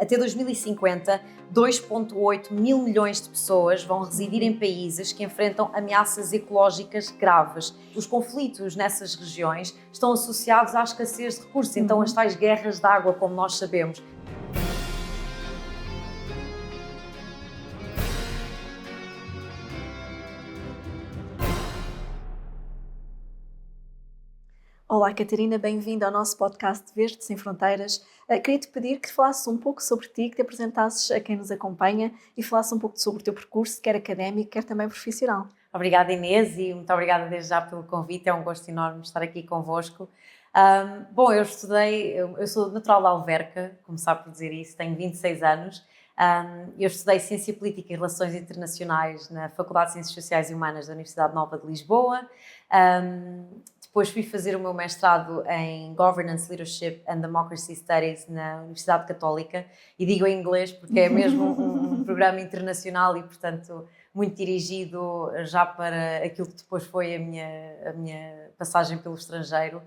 Até 2050, 2,8 mil milhões de pessoas vão residir em países que enfrentam ameaças ecológicas graves. Os conflitos nessas regiões estão associados à escassez de recursos, então as tais guerras de água, como nós sabemos. Olá Catarina, bem-vinda ao nosso podcast Verde Sem Fronteiras. Queria-te pedir que falasses um pouco sobre ti, que te apresentasses a quem nos acompanha e falasses um pouco sobre o teu percurso, quer académico, quer também profissional. Obrigada, Inês, e muito obrigada desde já pelo convite, é um gosto enorme estar aqui convosco. Eu sou natural de Alverca, começar por dizer isso, tenho 26 anos. Eu estudei Ciência Política e Relações Internacionais na Faculdade de Ciências Sociais e Humanas da Universidade Nova de Lisboa. Depois fui fazer o meu mestrado em Governance, Leadership and Democracy Studies na Universidade Católica, e digo em inglês porque é mesmo um programa internacional e, portanto, muito dirigido já para aquilo que depois foi a minha passagem pelo estrangeiro.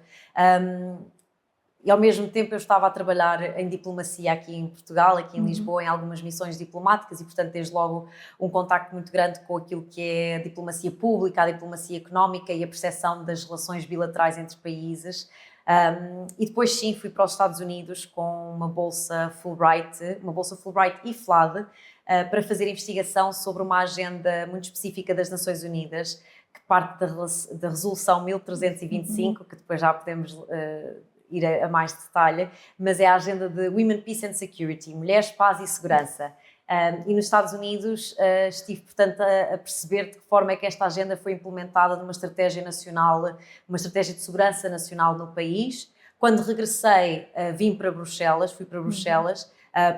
E ao mesmo tempo eu estava a trabalhar em diplomacia aqui em Portugal, aqui em Lisboa, em algumas missões diplomáticas e, portanto, desde logo um contacto muito grande com aquilo que é a diplomacia pública, a diplomacia económica e a percepção das relações bilaterais entre países. E depois sim, fui para os Estados Unidos com uma bolsa Fulbright e FLAD, para fazer investigação sobre uma agenda muito específica das Nações Unidas, que parte da Resolução 1325, que depois já podemos ir a mais detalhe, mas é a agenda de Women, Peace and Security, Mulheres, Paz e Segurança. E nos Estados Unidos estive, portanto, a perceber de que forma é que esta agenda foi implementada numa estratégia nacional, uma estratégia de segurança nacional no país. Quando regressei, fui para Bruxelas,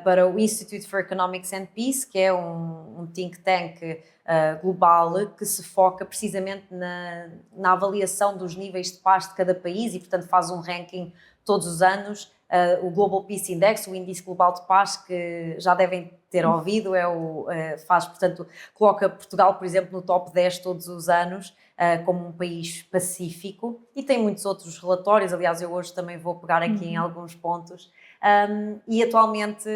para o Institute for Economics and Peace, que é um think tank global que se foca precisamente na avaliação dos níveis de paz de cada país e, portanto, faz um ranking todos os anos. O Global Peace Index, o Índice Global de Paz, que já devem ter ouvido, coloca Portugal, por exemplo, no top 10 todos os anos, como um país pacífico, e tem muitos outros relatórios. Aliás, eu hoje também vou pegar aqui em alguns pontos. E atualmente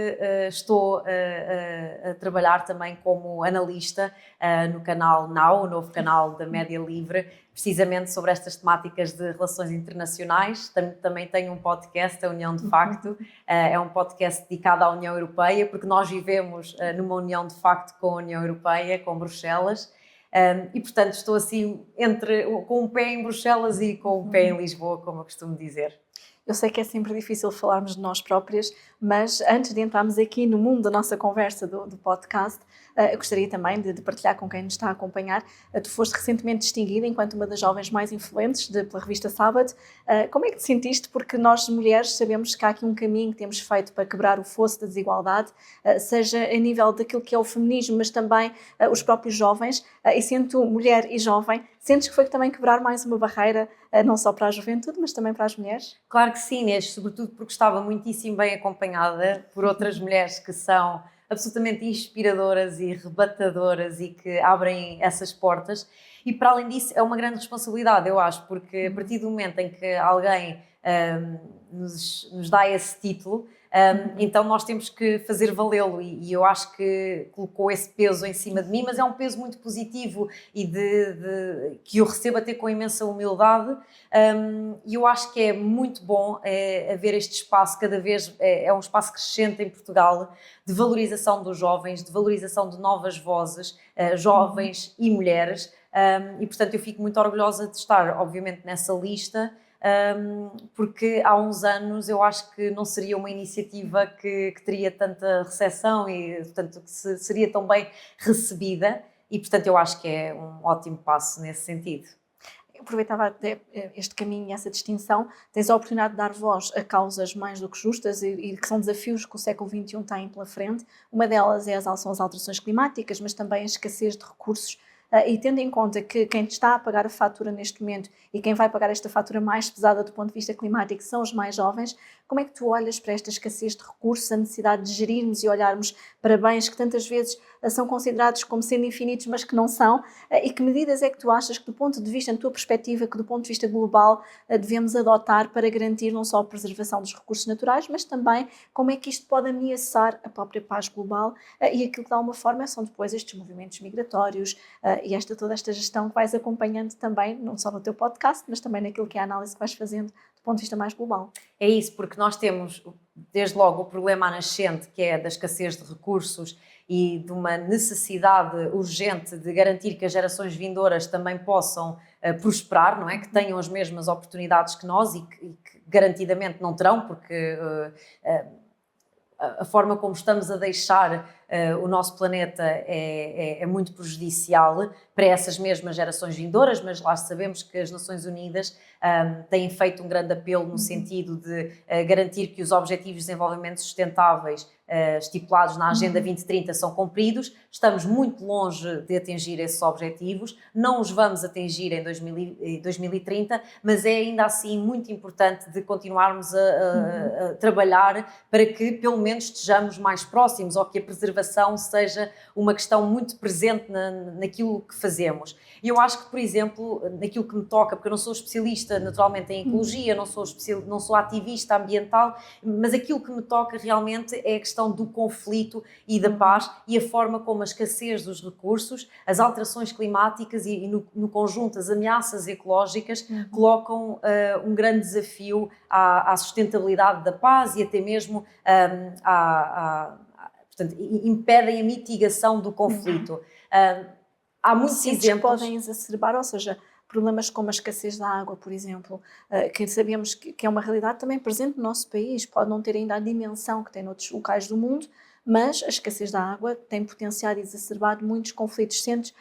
estou a trabalhar também como analista no canal Now, o novo canal da Média Livre, precisamente sobre estas temáticas de relações internacionais. Também tenho um podcast, a União de Facto, é um podcast dedicado à União Europeia, porque nós vivemos numa união de facto com a União Europeia, com Bruxelas, e portanto estou assim com um pé em Bruxelas e com um pé em Lisboa, como eu costumo dizer. Eu sei que é sempre difícil falarmos de nós próprias, mas antes de entrarmos aqui no mundo da nossa conversa do podcast, eu gostaria também de partilhar com quem nos está a acompanhar. Tu foste recentemente distinguida enquanto uma das jovens mais influentes pela revista Sábado. Como é que te sentiste? Porque nós, mulheres, sabemos que há aqui um caminho que temos feito para quebrar o fosso da desigualdade, seja a nível daquilo que é o feminismo, mas também os próprios jovens. E sendo mulher e jovem, sentes que foi também quebrar mais uma barreira, não só para a juventude, mas também para as mulheres? Claro que sim, Inês, sobretudo porque estava muitíssimo bem acompanhada por outras mulheres que são absolutamente inspiradoras e arrebatadoras e que abrem essas portas. E para além disso é uma grande responsabilidade, eu acho, porque a partir do momento em que alguém nos dá esse título, então nós temos que fazer valê-lo, e eu acho que colocou esse peso em cima de mim, mas é um peso muito positivo e que eu recebo até com imensa humildade, e eu acho que é muito bom haver este espaço, cada vez é um espaço crescente em Portugal, de valorização dos jovens, de valorização de novas vozes, jovens e mulheres, e portanto eu fico muito orgulhosa de estar, obviamente, nessa lista, porque há uns anos eu acho que não seria uma iniciativa que teria tanta recepção e, portanto, que seria tão bem recebida, e, portanto, eu acho que é um ótimo passo nesse sentido. Eu aproveitava até este caminho e essa distinção. Tens a oportunidade de dar voz a causas mais do que justas e que são desafios que o século XXI tem pela frente. Uma delas são as alterações climáticas, mas também a escassez de recursos e tendo em conta que quem está a pagar a fatura neste momento e quem vai pagar esta fatura mais pesada do ponto de vista climático são os mais jovens, como é que tu olhas para esta escassez de recursos, a necessidade de gerirmos e olharmos para bens que tantas vezes são considerados como sendo infinitos, mas que não são, e que medidas é que tu achas que do ponto de vista, na tua perspectiva, que do ponto de vista global devemos adotar para garantir não só a preservação dos recursos naturais, mas também como é que isto pode ameaçar a própria paz global e aquilo que de alguma forma são depois estes movimentos migratórios e toda esta gestão que vais acompanhando também, não só no teu podcast, mas também naquilo que é a análise que vais fazendo do ponto de vista mais global. É isso, porque nós temos, desde logo, o problema nascente, que é da escassez de recursos e de uma necessidade urgente de garantir que as gerações vindouras também possam prosperar, não é? Que tenham as mesmas oportunidades que nós e que garantidamente não terão, porque a forma como estamos a deixar o nosso planeta é muito prejudicial para essas mesmas gerações vindouras, mas lá sabemos que as Nações Unidas têm feito um grande apelo no sentido de garantir que os Objetivos de Desenvolvimento Sustentáveis estipulados na Agenda 2030 são cumpridos. Estamos muito longe de atingir esses objetivos, não os vamos atingir em 2030, mas é ainda assim muito importante de continuarmos a trabalhar para que pelo menos estejamos mais próximos ou que a preservação seja uma questão muito presente naquilo que fazemos. E eu acho que, por exemplo, naquilo que me toca, porque eu não sou especialista naturalmente em ecologia, não sou ativista ambiental, mas aquilo que me toca realmente é a questão do conflito e da paz e a forma como a escassez dos recursos, as alterações climáticas e no conjunto as ameaças ecológicas colocam um grande desafio à sustentabilidade da paz e até mesmo portanto, impedem a mitigação do conflito. Há muitos exemplos que podem exacerbar, ou seja, problemas como a escassez da água, por exemplo, que sabemos que é uma realidade também presente no nosso país, pode não ter ainda a dimensão que tem noutros locais do mundo, mas a escassez da água tem potenciado e exacerbado muitos conflitos. Sentes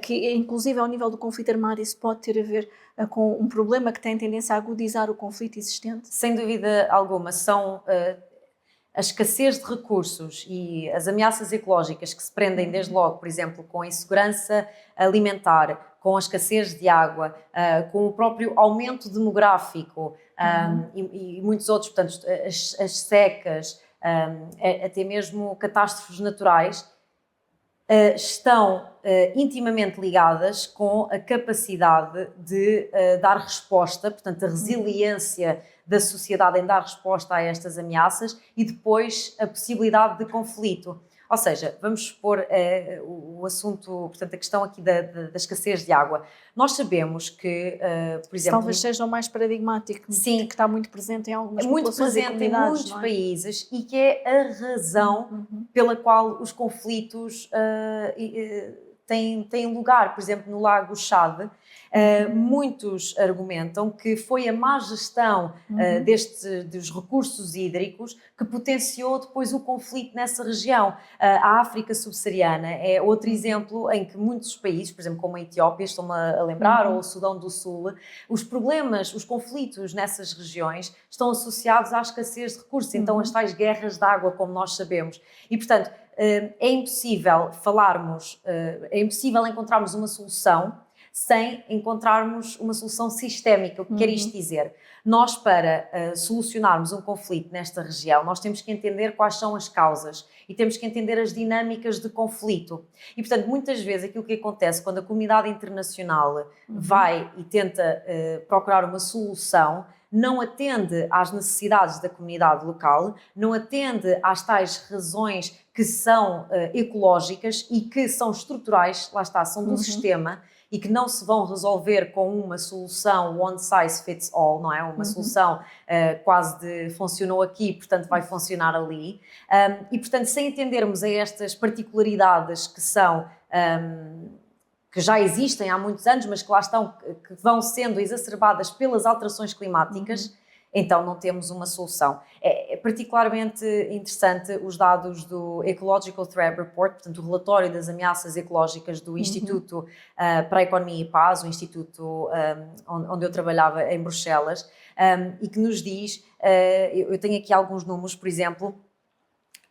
que, inclusive, ao nível do conflito armado, isso pode ter a ver com um problema que tem tendência a agudizar o conflito existente? Sem dúvida alguma, são a escassez de recursos e as ameaças ecológicas que se prendem desde logo, por exemplo, com a insegurança alimentar, com a escassez de água, com o próprio aumento demográfico e muitos outros, portanto, as secas, até mesmo catástrofes naturais, estão intimamente ligadas com a capacidade de dar resposta, portanto, a resiliência da sociedade em dar resposta a estas ameaças e depois a possibilidade de conflito. Ou seja, vamos expor o assunto, portanto, a questão aqui da escassez de água. Nós sabemos que, por exemplo... Talvez seja o mais paradigmático, sim, que está muito presente em algumas populações e comunidades. Muito presente em muitos países e que é a razão pela qual os conflitos têm lugar. Por exemplo, no Lago Chad, muitos argumentam que foi a má gestão dos recursos hídricos que potenciou depois o conflito nessa região. A África subsaariana é outro exemplo em que muitos países, por exemplo, como a Etiópia, estou-me a lembrar, ou o Sudão do Sul, os problemas, os conflitos nessas regiões estão associados à escassez de recursos, então as tais guerras de água, como nós sabemos. E, portanto, é impossível é impossível encontrarmos uma solução sem encontrarmos uma solução sistémica. O que quer isto dizer? Nós, para solucionarmos um conflito nesta região, nós temos que entender quais são as causas e temos que entender as dinâmicas de conflito. E, portanto, muitas vezes aquilo que acontece quando a comunidade internacional vai e tenta procurar uma solução, não atende às necessidades da comunidade local, não atende às tais razões que são ecológicas e que são estruturais, lá está, são do sistema, e que não se vão resolver com uma solução one size fits all, não é? Uma solução quase de funcionou aqui, portanto vai funcionar ali. E, portanto, sem entendermos a estas particularidades que são... que já existem há muitos anos, mas que lá estão, que vão sendo exacerbadas pelas alterações climáticas, então não temos uma solução. É particularmente interessante os dados do Ecological Threat Report, portanto o relatório das ameaças ecológicas do Instituto para a Economia e Paz, o instituto onde eu trabalhava em Bruxelas, e que nos diz, eu tenho aqui alguns números, por exemplo,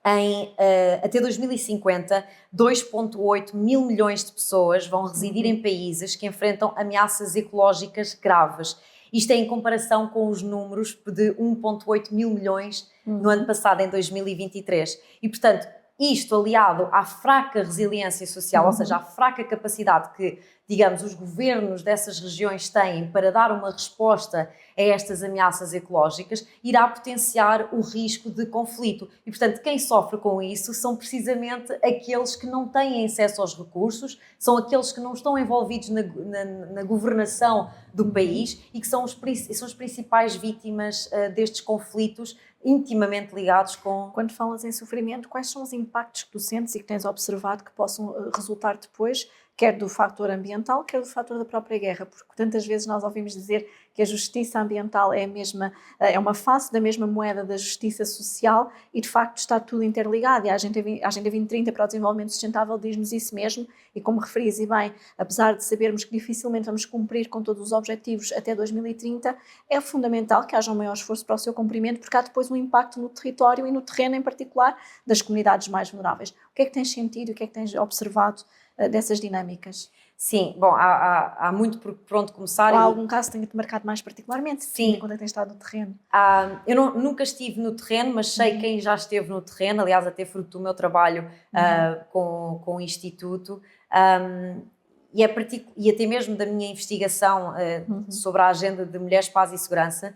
Até 2050, 2,8 mil milhões de pessoas vão residir em países que enfrentam ameaças ecológicas graves. Isto é em comparação com os números de 1,8 mil milhões no ano passado, em 2023. E, portanto, isto aliado à fraca resiliência social, ou seja, à fraca capacidade que, digamos, os governos dessas regiões têm para dar uma resposta a estas ameaças ecológicas, irá potenciar o risco de conflito. E, portanto, quem sofre com isso são precisamente aqueles que não têm acesso aos recursos, são aqueles que não estão envolvidos na governação do país e que são as principais vítimas destes conflitos intimamente ligados com... Quando falas em sofrimento, quais são os impactos que tu sentes e que tens observado que possam resultar depois, quer do fator ambiental, quer do fator da própria guerra? Porque tantas vezes nós ouvimos dizer que a justiça ambiental é uma face da mesma moeda da justiça social e de facto está tudo interligado. E a Agenda 2030 para o Desenvolvimento Sustentável diz-nos isso mesmo, e como referias e bem, apesar de sabermos que dificilmente vamos cumprir com todos os objetivos até 2030, é fundamental que haja um maior esforço para o seu cumprimento, porque há depois um impacto no território e no terreno em particular das comunidades mais vulneráveis. O que é que tens sentido e o que é que tens observado dessas dinâmicas? Sim, bom, há muito por onde começar. Ou há algum caso que tenha-te marcado mais particularmente? Sim. Quando é que tens estado no terreno? Eu nunca estive no terreno, mas sei quem já esteve no terreno, aliás, até fruto do meu trabalho com o Instituto, e até mesmo da minha investigação sobre a agenda de Mulheres, Paz e Segurança.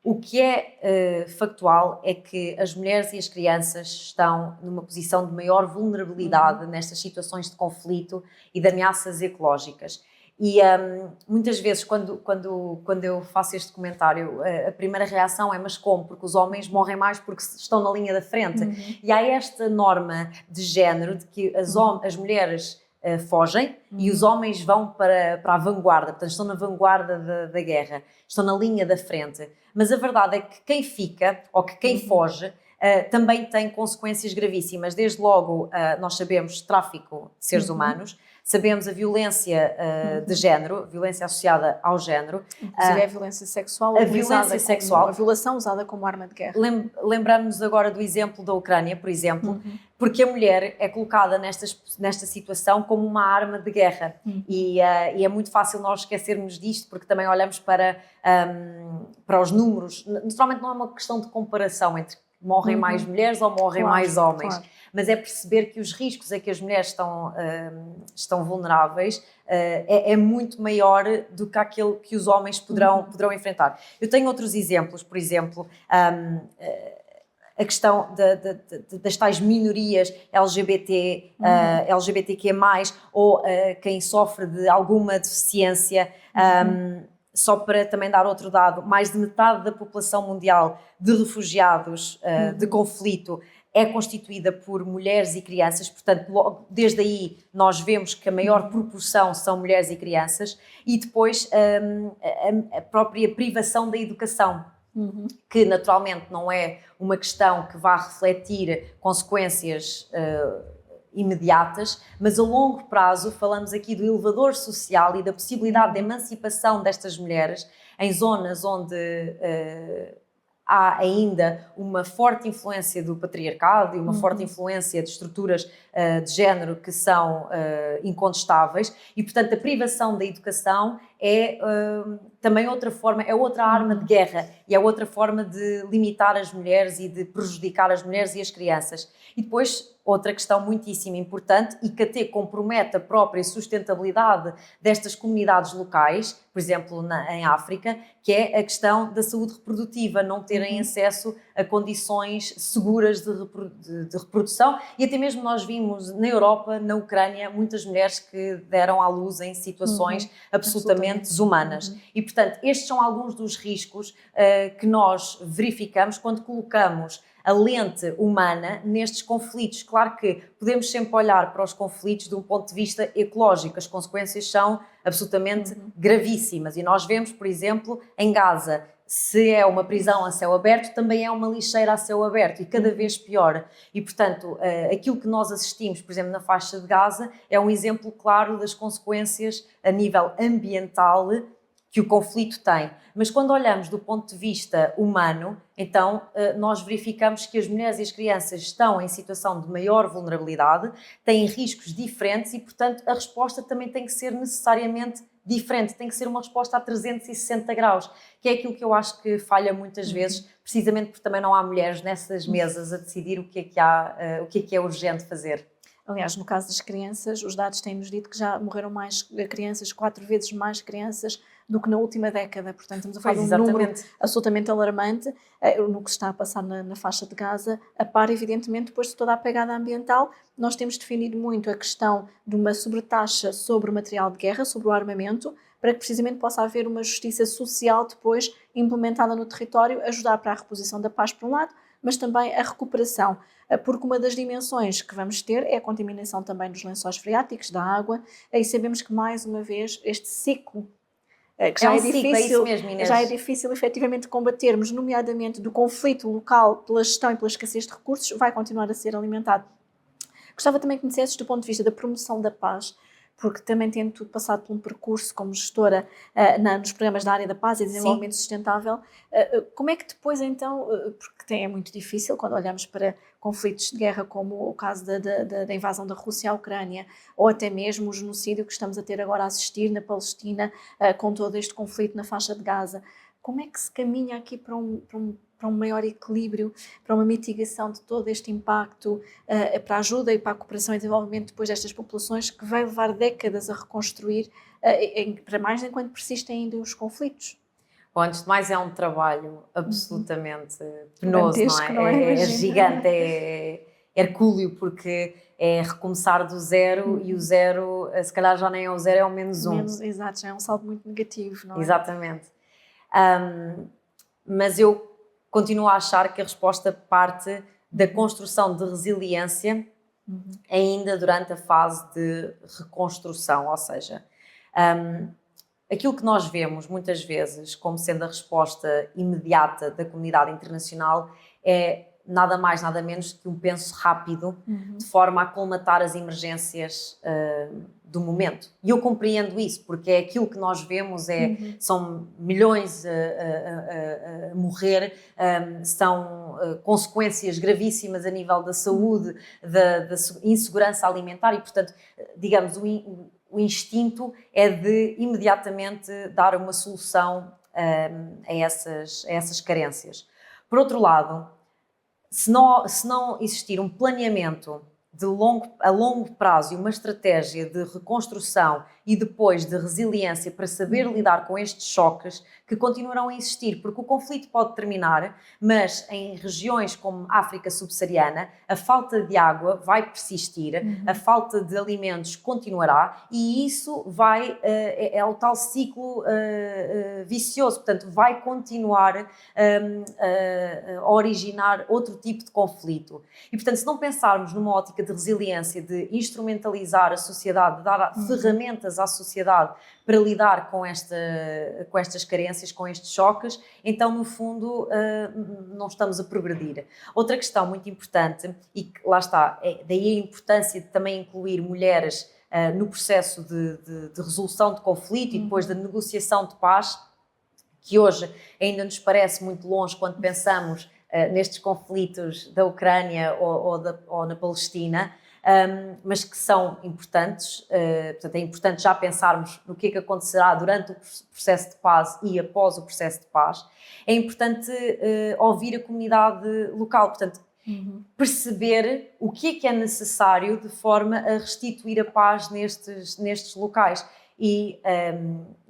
O que é factual é que as mulheres e as crianças estão numa posição de maior vulnerabilidade nestas situações de conflito e de ameaças ecológicas. E muitas vezes, quando eu faço este comentário, a primeira reação é: mas como? Porque os homens morrem mais porque estão na linha da frente. E há esta norma de género de que as mulheres fogem e os homens vão para a vanguarda, portanto estão na vanguarda da guerra, estão na linha da frente. Mas a verdade é que quem fica, ou que quem foge, também tem consequências gravíssimas. Desde logo, nós sabemos tráfico de seres humanos, sabemos a violência de género, violência associada ao género. Inclusive a violência sexual, a violação usada como arma de guerra. Lembramos agora do exemplo da Ucrânia, por exemplo, porque a mulher é colocada nesta situação como uma arma de guerra. E é muito fácil nós esquecermos disto, porque também olhamos para os números. Naturalmente não é uma questão de comparação entre morrem mais mulheres ou morrem mais homens. Claro. Mas é perceber que os riscos a que as mulheres estão vulneráveis é muito maior do que aquele que os homens poderão enfrentar. Eu tenho outros exemplos, por exemplo, a questão das tais minorias LGBT, LGBTQ+, ou quem sofre de alguma deficiência. Só para também dar outro dado, mais de metade da população mundial de refugiados de conflito é constituída por mulheres e crianças, portanto, logo, desde aí nós vemos que a maior proporção são mulheres e crianças, e depois a própria privação da educação, que naturalmente não é uma questão que vá refletir consequências imediatas, mas a longo prazo falamos aqui do elevador social e da possibilidade de emancipação destas mulheres em zonas onde há ainda uma forte influência do patriarcado e uma forte influência de estruturas de género que são incontestáveis, e portanto a privação da educação é também outra forma, é outra arma de guerra e é outra forma de limitar as mulheres e de prejudicar as mulheres e as crianças. E depois outra questão muitíssimo importante e que até compromete a própria sustentabilidade destas comunidades locais, por exemplo em África, que é a questão da saúde reprodutiva, não terem acesso a condições seguras de reprodução, e até mesmo nós vimos na Europa, na Ucrânia, muitas mulheres que deram à luz em situações absolutamente desumanas. E portanto estes são alguns dos riscos que nós verificamos quando colocamos a lente humana nestes conflitos. Claro que podemos sempre olhar para os conflitos de um ponto de vista ecológico, as consequências são absolutamente gravíssimas, e nós vemos, por exemplo, em Gaza, se é uma prisão a céu aberto, também é uma lixeira a céu aberto, e cada vez pior. E, portanto, aquilo que nós assistimos, por exemplo, na faixa de Gaza, é um exemplo claro das consequências a nível ambiental que o conflito tem. Mas quando olhamos do ponto de vista humano, então nós verificamos que as mulheres e as crianças estão em situação de maior vulnerabilidade, têm riscos diferentes e, portanto, a resposta também tem que ser necessariamente diferente, tem que ser uma resposta a 360 graus, que é aquilo que eu acho que falha muitas vezes, precisamente porque também não há mulheres nessas mesas a decidir o que é que o que é urgente fazer. Aliás, no caso das crianças, os dados têm-nos dito que já morreram mais crianças, 4 vezes mais crianças do que na última década. Portanto, estamos a falar de um número absolutamente alarmante no que se está a passar na faixa de Gaza, a par, evidentemente, depois de toda a pegada ambiental. Nós temos definido muito a questão de uma sobretaxa sobre o material de guerra, sobre o armamento, para que precisamente possa haver uma justiça social depois implementada no território, ajudar para a reposição da paz, por um lado, mas também a recuperação, porque uma das dimensões que vamos ter é a contaminação também dos lençóis freáticos, da água, e sabemos que, mais uma vez, este ciclo, que já já é difícil efetivamente combatermos, nomeadamente do conflito local pela gestão e pela escassez de recursos, vai continuar a ser alimentado. Gostava também que me dissesses, do ponto de vista da promoção da paz, porque também tendo passado por um percurso como gestora nos programas da área da paz e desenvolvimento sustentável, como é que depois então, porque é muito difícil quando olhamos para conflitos de guerra como o caso da invasão da Rússia à Ucrânia, ou até mesmo o genocídio que estamos a ter agora a assistir na Palestina, com todo este conflito na faixa de Gaza, como é que se caminha aqui para um maior equilíbrio, para uma mitigação de todo este impacto, para a ajuda e para a cooperação e desenvolvimento depois destas populações, que vai levar décadas a reconstruir, para mais enquanto persistem ainda os conflitos? Bom, antes de mais, é um trabalho absolutamente penoso, não é? É gigante, é hercúleo, porque é recomeçar do zero e o zero, se calhar já nem é o zero, é o menos um. Exato, já é um saldo muito negativo, não é? Exatamente. Mas eu continuo a achar que a resposta parte da construção de resiliência ainda durante a fase de reconstrução, ou seja, aquilo que nós vemos muitas vezes como sendo a resposta imediata da comunidade internacional é nada mais, nada menos que um penso rápido de forma a colmatar as emergências do momento. E eu compreendo isso, porque é aquilo que nós vemos, são milhões a morrer, são consequências gravíssimas a nível da saúde, da insegurança alimentar e, portanto, digamos, o instinto é de imediatamente dar uma solução a essas carências. Por outro lado, se não existir um planeamento a longo prazo e uma estratégia de reconstrução e depois de resiliência para saber lidar com estes choques que continuarão a existir, porque o conflito pode terminar, mas em regiões como a África subsaariana a falta de água vai persistir, a falta de alimentos continuará e isso é o tal ciclo vicioso, portanto vai continuar a originar outro tipo de conflito. E portanto, se não pensarmos numa ótica de resiliência, de instrumentalizar a sociedade, de dar ferramentas à sociedade para lidar com estas carências, com estes choques, então, no fundo, não estamos a progredir. Outra questão muito importante, e que lá está, daí a importância de também incluir mulheres no processo de resolução de conflito e depois da negociação de paz, que hoje ainda nos parece muito longe quando pensamos nestes conflitos da Ucrânia ou na Palestina, mas que são importantes. Portanto, é importante já pensarmos no que é que acontecerá durante o processo de paz e após o processo de paz. É importante ouvir a comunidade local, portanto, perceber o que é necessário de forma a restituir a paz nestes locais. E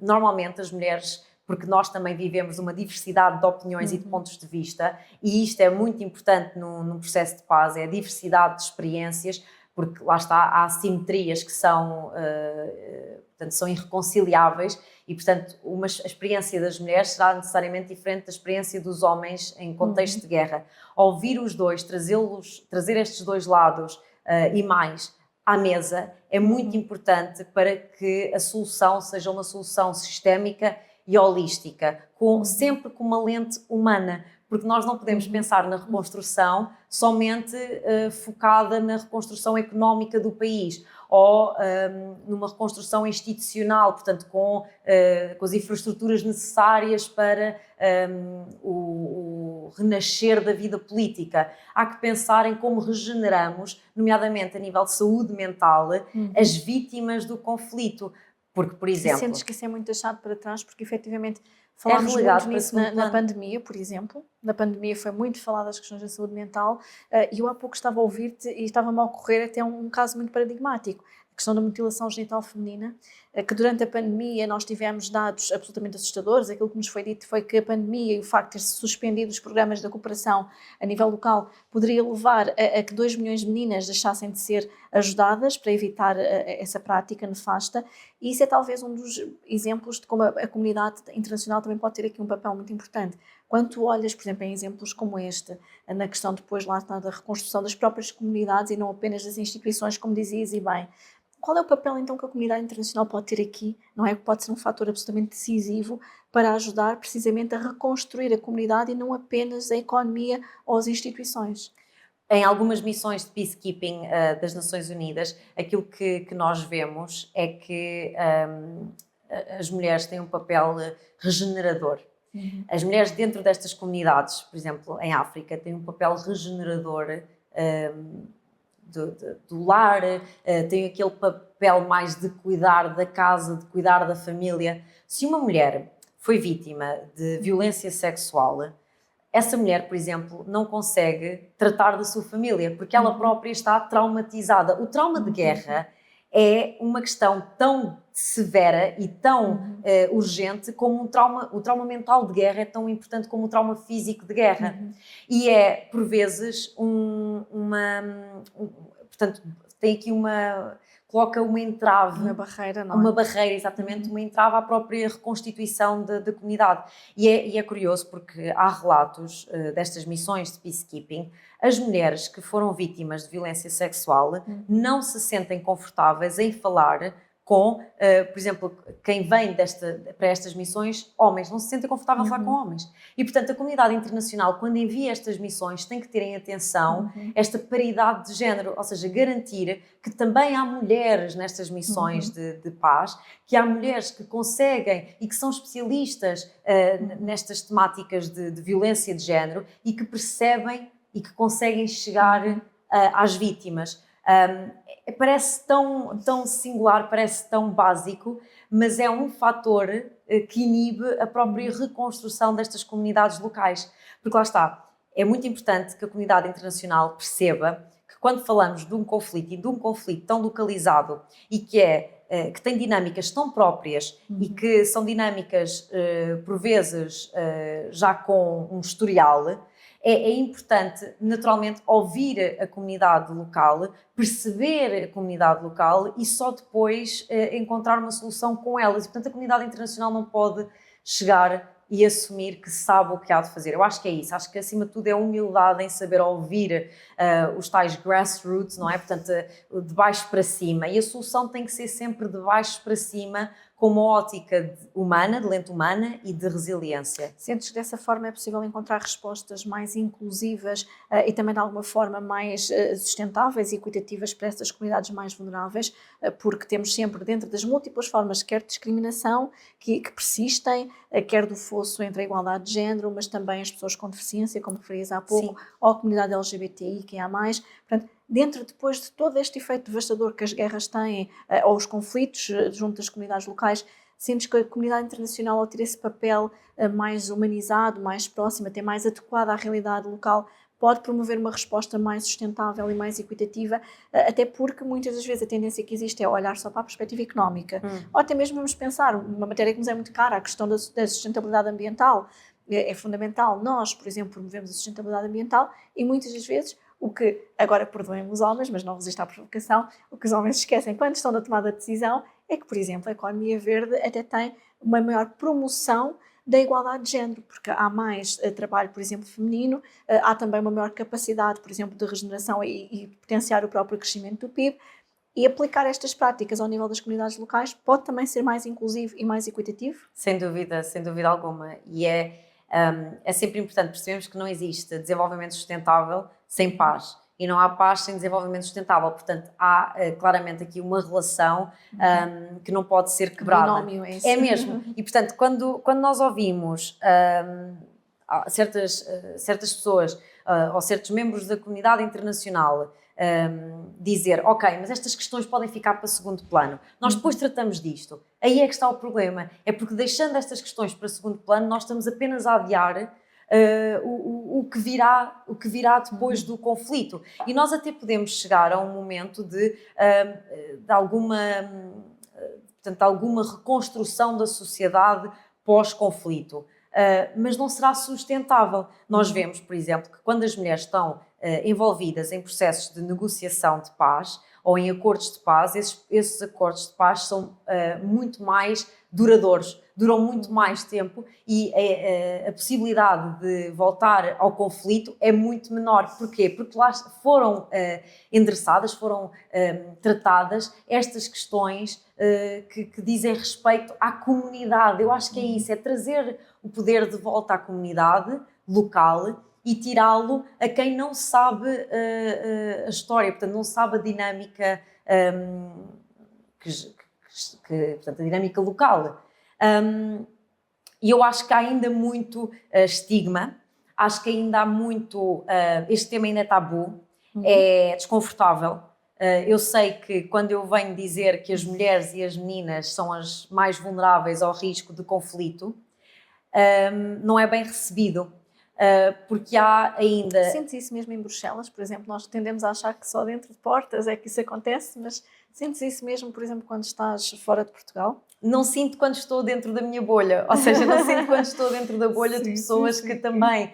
normalmente as mulheres, porque nós também vivemos uma diversidade de opiniões e de pontos de vista, e isto é muito importante num processo de paz, é a diversidade de experiências, porque lá está, há assimetrias que portanto, são irreconciliáveis e, portanto, a experiência das mulheres será necessariamente diferente da experiência dos homens em contexto de guerra. Ouvir os dois, trazer estes dois lados e mais à mesa é muito importante para que a solução seja uma solução sistémica e holística, sempre com uma lente humana, porque nós não podemos pensar na reconstrução somente focada na reconstrução económica do país ou numa reconstrução institucional, portanto com as infraestruturas necessárias para o renascer da vida política. Há que pensar em como regeneramos, nomeadamente a nível de saúde mental, as vítimas do conflito. Porque, por exemplo... Sentes que isso é muito deixado para trás, porque efetivamente falámos muito nisso na pandemia, por exemplo. Na pandemia foi muito falado as questões da saúde mental e eu há pouco estava a ouvir-te e estava-me a ocorrer até um caso muito paradigmático. A questão da mutilação genital feminina, que durante a pandemia nós tivemos dados absolutamente assustadores. Aquilo que nos foi dito foi que a pandemia e o facto de ter-se suspendido os programas da cooperação a nível local poderia levar a que 2 milhões de meninas deixassem de ser ajudadas para evitar essa prática nefasta. E isso é talvez um dos exemplos de como a comunidade internacional também pode ter aqui um papel muito importante. Quando tu olhas, por exemplo, em exemplos como este, na questão depois lá da reconstrução das próprias comunidades e não apenas das instituições, como dizias e bem, qual é o papel então que a comunidade internacional pode ter aqui, não é? Que pode ser um fator absolutamente decisivo para ajudar precisamente a reconstruir a comunidade e não apenas a economia ou as instituições. Em algumas missões de peacekeeping das Nações Unidas, aquilo que nós vemos é que as mulheres têm um papel regenerador. As mulheres dentro destas comunidades, por exemplo, em África, têm um papel regenerador do lar, têm aquele papel mais de cuidar da casa, de cuidar da família. Se uma mulher foi vítima de violência sexual, essa mulher, por exemplo, não consegue tratar da sua família, porque ela própria está traumatizada. O trauma de guerra é uma questão tão severa e tão urgente como o trauma mental de guerra é tão importante como o trauma físico de guerra. E é, por vezes, portanto, tem aqui coloca uma entrave. Uma barreira, não é? Uma barreira, exatamente, uma entrave à própria reconstituição da comunidade. E é curioso porque há relatos destas missões de peacekeeping, as mulheres que foram vítimas de violência sexual não se sentem confortáveis em falar com, por exemplo, quem vem para estas missões, homens, não se sentem confortáveis a falar com homens. E, portanto, a comunidade internacional, quando envia estas missões, tem que ter em atenção esta paridade de género, ou seja, garantir que também há mulheres nestas missões de paz, que há mulheres que conseguem e que são especialistas nestas temáticas de violência de género e que percebem e que conseguem chegar às vítimas. Parece tão singular, parece tão básico, mas é um fator que inibe a própria reconstrução destas comunidades locais. Porque lá está, é muito importante que a comunidade internacional perceba que quando falamos de um conflito e de um conflito tão localizado e que tem dinâmicas tão próprias e que são dinâmicas, por vezes, já com um historial, é importante, naturalmente, ouvir a comunidade local, perceber a comunidade local e só depois encontrar uma solução com elas. E, portanto, a comunidade internacional não pode chegar e assumir que sabe o que há de fazer. Eu acho que é isso. Acho que, acima de tudo, é a humildade em saber ouvir os tais grassroots, não é? Portanto, de baixo para cima. E a solução tem que ser sempre de baixo para cima, com uma ótica humana, de lente humana e de resiliência. Sentes que dessa forma é possível encontrar respostas mais inclusivas e também de alguma forma mais sustentáveis e equitativas para essas comunidades mais vulneráveis, porque temos sempre dentro das múltiplas formas, quer de discriminação que persistem, quer do fosso entre a igualdade de género, mas também as pessoas com deficiência, como referias há pouco, ou a comunidade LGBTI, que há mais. Portanto, dentro depois de todo este efeito devastador que as guerras têm, ou os conflitos junto das comunidades locais, sentes que a comunidade internacional, ao ter esse papel mais humanizado, mais próximo, até mais adequado à realidade local, pode promover uma resposta mais sustentável e mais equitativa, até porque muitas das vezes a tendência que existe é olhar só para a perspectiva económica, ou até mesmo vamos pensar, uma matéria que nos é muito cara, a questão da sustentabilidade ambiental. É fundamental. Nós, por exemplo, promovemos a sustentabilidade ambiental e muitas das vezes o que, agora perdoem-me os homens, mas não resisto à provocação, o que os homens esquecem quando estão na tomada de decisão é que, por exemplo, a economia verde até tem uma maior promoção da igualdade de género, porque há mais trabalho, por exemplo, feminino, há também uma maior capacidade, por exemplo, de regeneração e potenciar o próprio crescimento do PIB, e aplicar estas práticas ao nível das comunidades locais pode também ser mais inclusivo e mais equitativo? Sem dúvida alguma. E é É sempre importante percebermos que não existe desenvolvimento sustentável sem paz. E não há paz sem desenvolvimento sustentável. Portanto, há claramente aqui uma relação que não pode ser quebrada. Binómio, é isso. É mesmo. E, portanto, quando nós ouvimos certas pessoas ou certos membros da comunidade internacional dizer, ok, mas estas questões podem ficar para segundo plano, nós depois tratamos disto. Aí é que está o problema. É porque deixando estas questões para segundo plano, nós estamos apenas a adiar o que virá depois do conflito. E nós até podemos chegar a um momento de alguma reconstrução da sociedade pós-conflito. Mas não será sustentável. Nós vemos, por exemplo, que quando as mulheres estão envolvidas em processos de negociação de paz ou em acordos de paz, esses acordos de paz são muito mais duradouros, duram muito mais tempo e a possibilidade de voltar ao conflito é muito menor. Porquê? Porque lá foram endereçadas, foram tratadas estas questões que dizem respeito à comunidade. Eu acho que é isso, é trazer o poder de volta à comunidade local e tirá-lo a quem não sabe a história, portanto, não sabe a dinâmica, portanto, a dinâmica local. E eu acho que há ainda muito estigma, acho que ainda há muito, este tema ainda é tabu, é desconfortável. Eu sei que quando eu venho dizer que as mulheres e as meninas são as mais vulneráveis ao risco de conflito, não é bem recebido. Porque há ainda... Sentes isso mesmo em Bruxelas, por exemplo? Nós tendemos a achar que só dentro de portas é que isso acontece, mas sentes isso mesmo, por exemplo, quando estás fora de Portugal? Não sinto quando estou dentro da minha bolha, ou seja, não sinto quando estou dentro da bolha de pessoas que também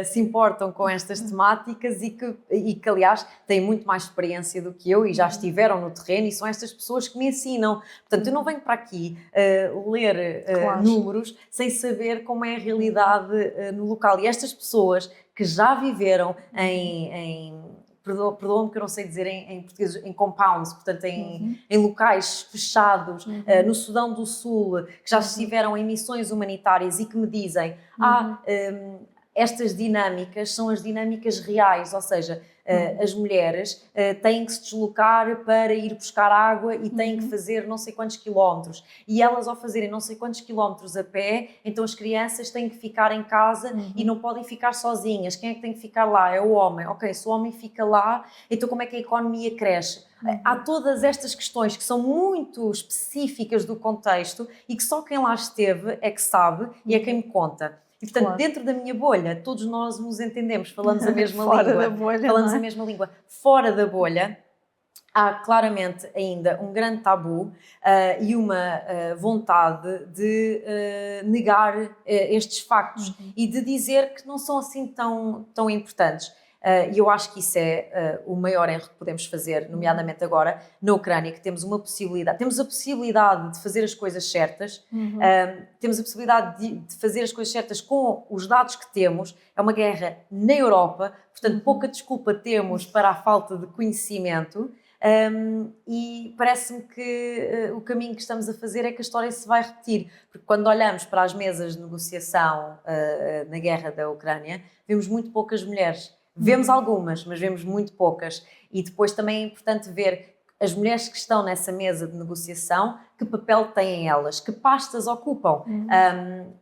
se importam com estas temáticas e que, aliás, têm muito mais experiência do que eu e já estiveram no terreno e são estas pessoas que me ensinam. Portanto, eu não venho para aqui ler números sem saber como é a realidade no local. E estas pessoas que já viveram perdoa-me que eu não sei dizer em português, em compounds, portanto em locais fechados, no Sudão do Sul, que já estiveram em missões humanitárias e que me dizem estas dinâmicas são as dinâmicas reais, ou seja, as mulheres têm que se deslocar para ir buscar água e têm que fazer não sei quantos quilómetros. E elas, ao fazerem não sei quantos quilómetros a pé, então as crianças têm que ficar em casa e não podem ficar sozinhas. Quem é que tem que ficar lá? É o homem. Ok, se o homem fica lá, então como é que a economia cresce? Há todas estas questões que são muito específicas do contexto e que só quem lá esteve é que sabe e é quem me conta. E, portanto, dentro da minha bolha, todos nós nos entendemos, falamos a mesma língua. Fora da bolha, falamos a mesma língua. Fora da bolha, há claramente ainda um grande tabu e uma vontade de negar estes factos e de dizer que não são assim tão importantes. E eu acho que isso é o maior erro que podemos fazer, nomeadamente agora na Ucrânia, que temos a possibilidade de fazer as coisas certas, temos a possibilidade de fazer as coisas certas com os dados que temos. É uma guerra na Europa, portanto pouca desculpa temos para a falta de conhecimento. E parece-me que o caminho que estamos a fazer é que a história se vai repetir, porque quando olhamos para as mesas de negociação na guerra da Ucrânia, vemos muito poucas mulheres. Vemos algumas, mas vemos muito poucas. E depois também é importante ver as mulheres que estão nessa mesa de negociação, que papel têm elas, que pastas ocupam,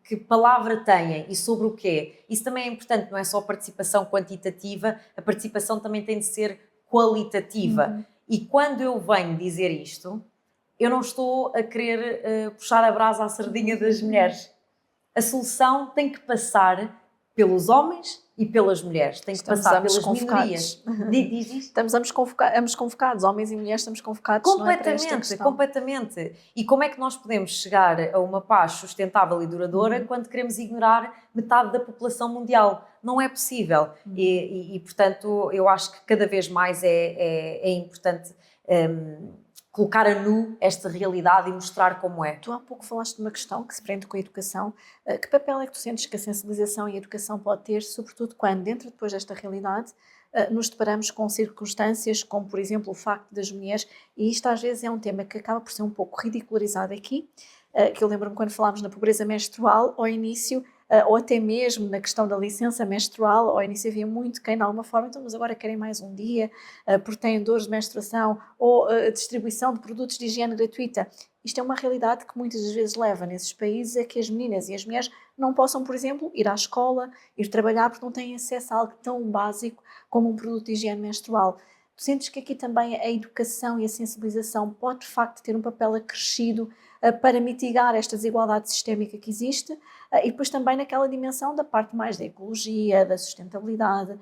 que palavra têm e sobre o quê. Isso também é importante, não é só participação quantitativa, a participação também tem de ser qualitativa. E quando eu venho dizer isto, eu não estou a querer puxar a brasa à sardinha das mulheres. A solução tem que passar pelos homens e pelas mulheres, tem que passar pelas minorias. Diz isto? Estamos convocados, homens e mulheres estamos convocados. Completamente. E como é que nós podemos chegar a uma paz sustentável e duradoura quando queremos ignorar metade da população mundial? Não é possível. E portanto, eu acho que cada vez mais é importante colocar a nu esta realidade e mostrar como é. Tu há pouco falaste de uma questão que se prende com a educação. Que papel é que tu sentes que a sensibilização e a educação pode ter, sobretudo quando, depois desta realidade, nos deparamos com circunstâncias como, por exemplo, o facto das mulheres, e isto às vezes é um tema que acaba por ser um pouco ridicularizado aqui, que eu lembro-me quando falámos na pobreza menstrual, ao início ou até mesmo na questão da licença menstrual. Ao início havia muito quem, de alguma forma, então, mas agora querem mais um dia, porque têm dores de menstruação, ou a distribuição de produtos de higiene gratuita. Isto é uma realidade que muitas das vezes leva nesses países a que as meninas e as mulheres não possam, por exemplo, ir à escola, ir trabalhar, porque não têm acesso a algo tão básico como um produto de higiene menstrual. Tu sentes que aqui também a educação e a sensibilização pode, de facto, ter um papel acrescido para mitigar esta desigualdade sistémica que existe, e depois também naquela dimensão da parte mais da ecologia, da sustentabilidade.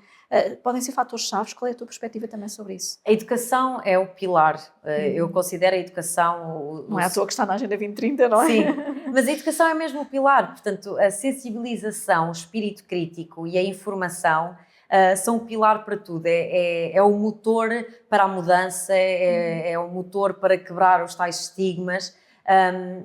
Podem ser fatores-chave. Qual é a tua perspectiva também sobre isso? A educação é o pilar. Eu considero a educação... Não é à toa que está na Agenda 2030, não é? Sim, mas a educação é mesmo o pilar. Portanto, a sensibilização, o espírito crítico e a informação são o pilar para tudo. É o motor para a mudança, é o motor para quebrar os tais estigmas.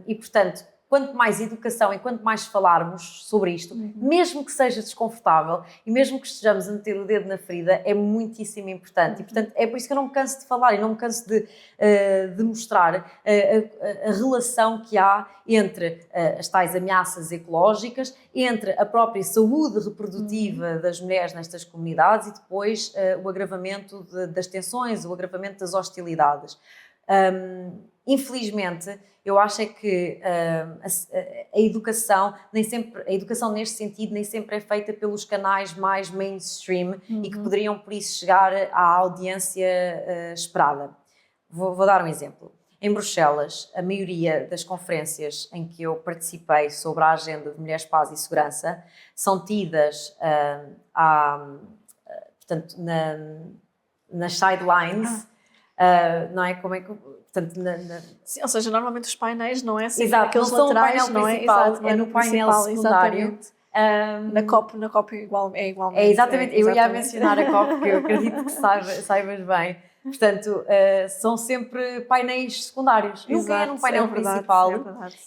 E, portanto, quanto mais educação e quanto mais falarmos sobre isto, mesmo que seja desconfortável e mesmo que estejamos a meter o dedo na ferida, é muitíssimo importante. E, portanto, é por isso que eu não me canso de falar e não me canso de mostrar a relação que há entre as tais ameaças ecológicas, entre a própria saúde reprodutiva das mulheres nestas comunidades e depois o agravamento das tensões, o agravamento das hostilidades. Infelizmente, eu acho é que a educação neste sentido nem sempre é feita pelos canais mais mainstream e que poderiam por isso chegar à audiência esperada. Vou dar um exemplo. Em Bruxelas, a maioria das conferências em que eu participei sobre a agenda de Mulheres, Paz e Segurança são tidas portanto, nas sidelines, não é? Como é que... Portanto, Sim, ou seja, normalmente os painéis não é assim, exato, aqueles não são laterais, o painel não é? principal, Exato, é no painel secundário. Na COP igualmente. É exatamente, eu ia mencionar a COP, porque eu acredito que saibas bem. Portanto, são sempre painéis secundários, nunca é num painel principal.